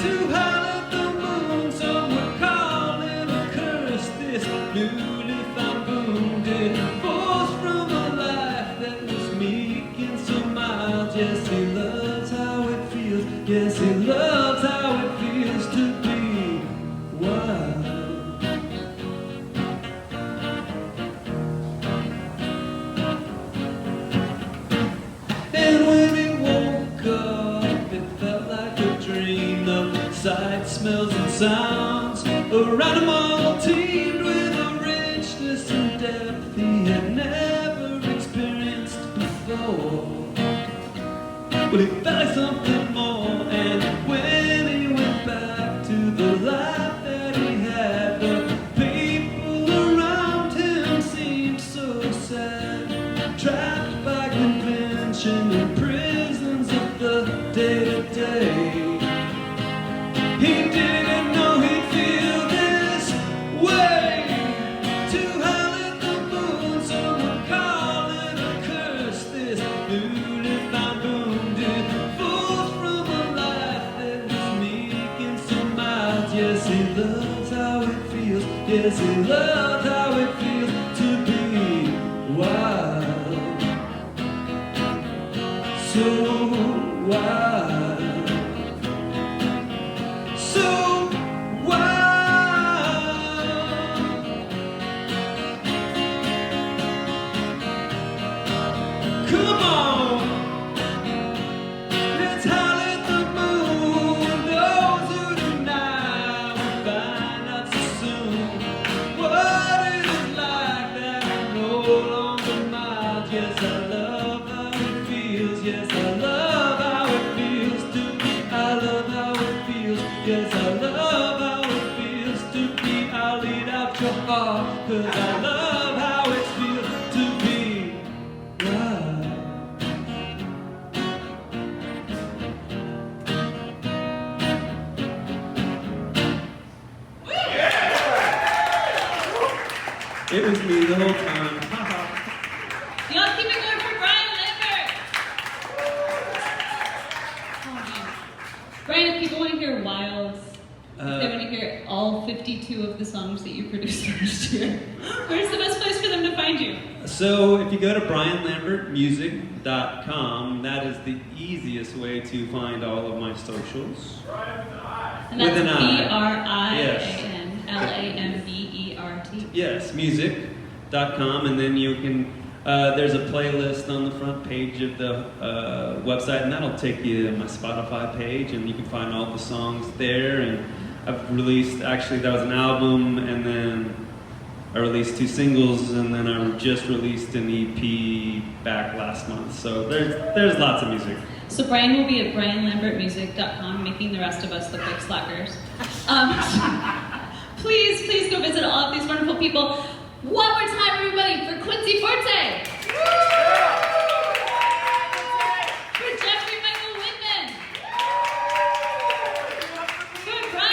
Too high at the moon, some would call it a curse. This newly found wounded force from a life that was meek and so mild. Yes, he loves how it feels. Yes, he loves how it feels to be wild. And when he woke up, it felt like a dream of sights, smells, and sounds around him, all teemed with a richness and depth he had never experienced before. But he felt like something more, and when he went back to the life that he had, the people around him seemed so sad, trapped by convention and prisons of the day-to-day. He didn't know he'd feel this way. Too high at the moon, some would call it a curse. This newly found wounded force from a life that was meek and so mild. Yes, he loves how it feels. Yes, he loves how it feels to be wild. So wild. So wild. Come on, let's howl at the moon. Those who deny will find out so soon what it is like that no longer mild. Yes, I love how it feels. Yes, I love how it feels to be. I love how it feels. Yes, I love how it feels to be. I'll lead out your heart, 'cause I love how it feels to be wild. It was me the whole time. Y'all keep it going for Brian Lambert. Oh, man. Brian, if people want to hear Wilds, if they want to hear all 52 of the songs that you produced last year, where's the best place for them to find you? So if you go to brianlambertmusic.com, that is the easiest way to find all of my socials. And that's With an I. BRIANLAMBERT. Yes, music.com, and then you can, there's a playlist on the front page of the website, and that'll take you to my Spotify page, and you can find all the songs there. And I've released, actually that was an album, and then I released 2 singles, and then I just released an EP back last month. So there's lots of music. So Brian will be at brianlambertmusic.com, making the rest of us look like slackers. Please go visit all of these wonderful people. One more time, everybody, for Quincy Forte. For Jeffrey Michael Widman. For Brian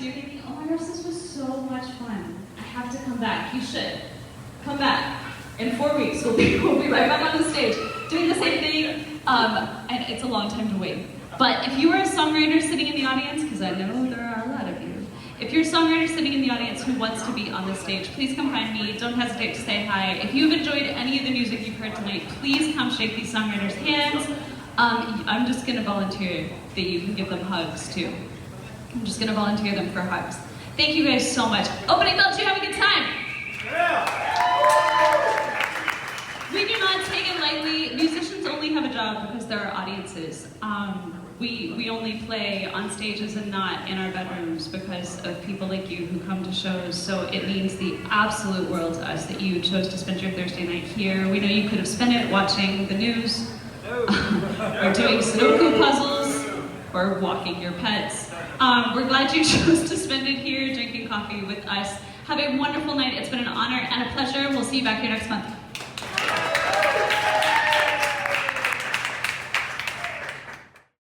you're thinking, oh my gosh, this was so much fun. I have to come back. You should. Come back. In 4 weeks, we'll be right back on the stage doing the same thing. And it's a long time to wait. But if you are a songwriter sitting in the audience, because I know there are a lot of you, if you're a songwriter sitting in the audience who wants to be on the stage, please come find me. Don't hesitate to say hi. If you've enjoyed any of the music you've heard tonight, please come shake these songwriters' hands. I'm just going to volunteer that you can give them hugs too. I'm just going to volunteer them for hugs. Thank you guys so much. Opening bell, did you have a good time? We do not take it lightly. Musicians only have a job because there are audiences. We only play on stages and not in our bedrooms because of people like you who come to shows. So it means the absolute world to us that you chose to spend your Thursday night here. We know you could have spent it watching the news, or doing Sudoku puzzles, or walking your pets. We're glad you chose to spend it here drinking coffee with us. Have a wonderful night. It's been an honor and a pleasure. We'll see you back here next month.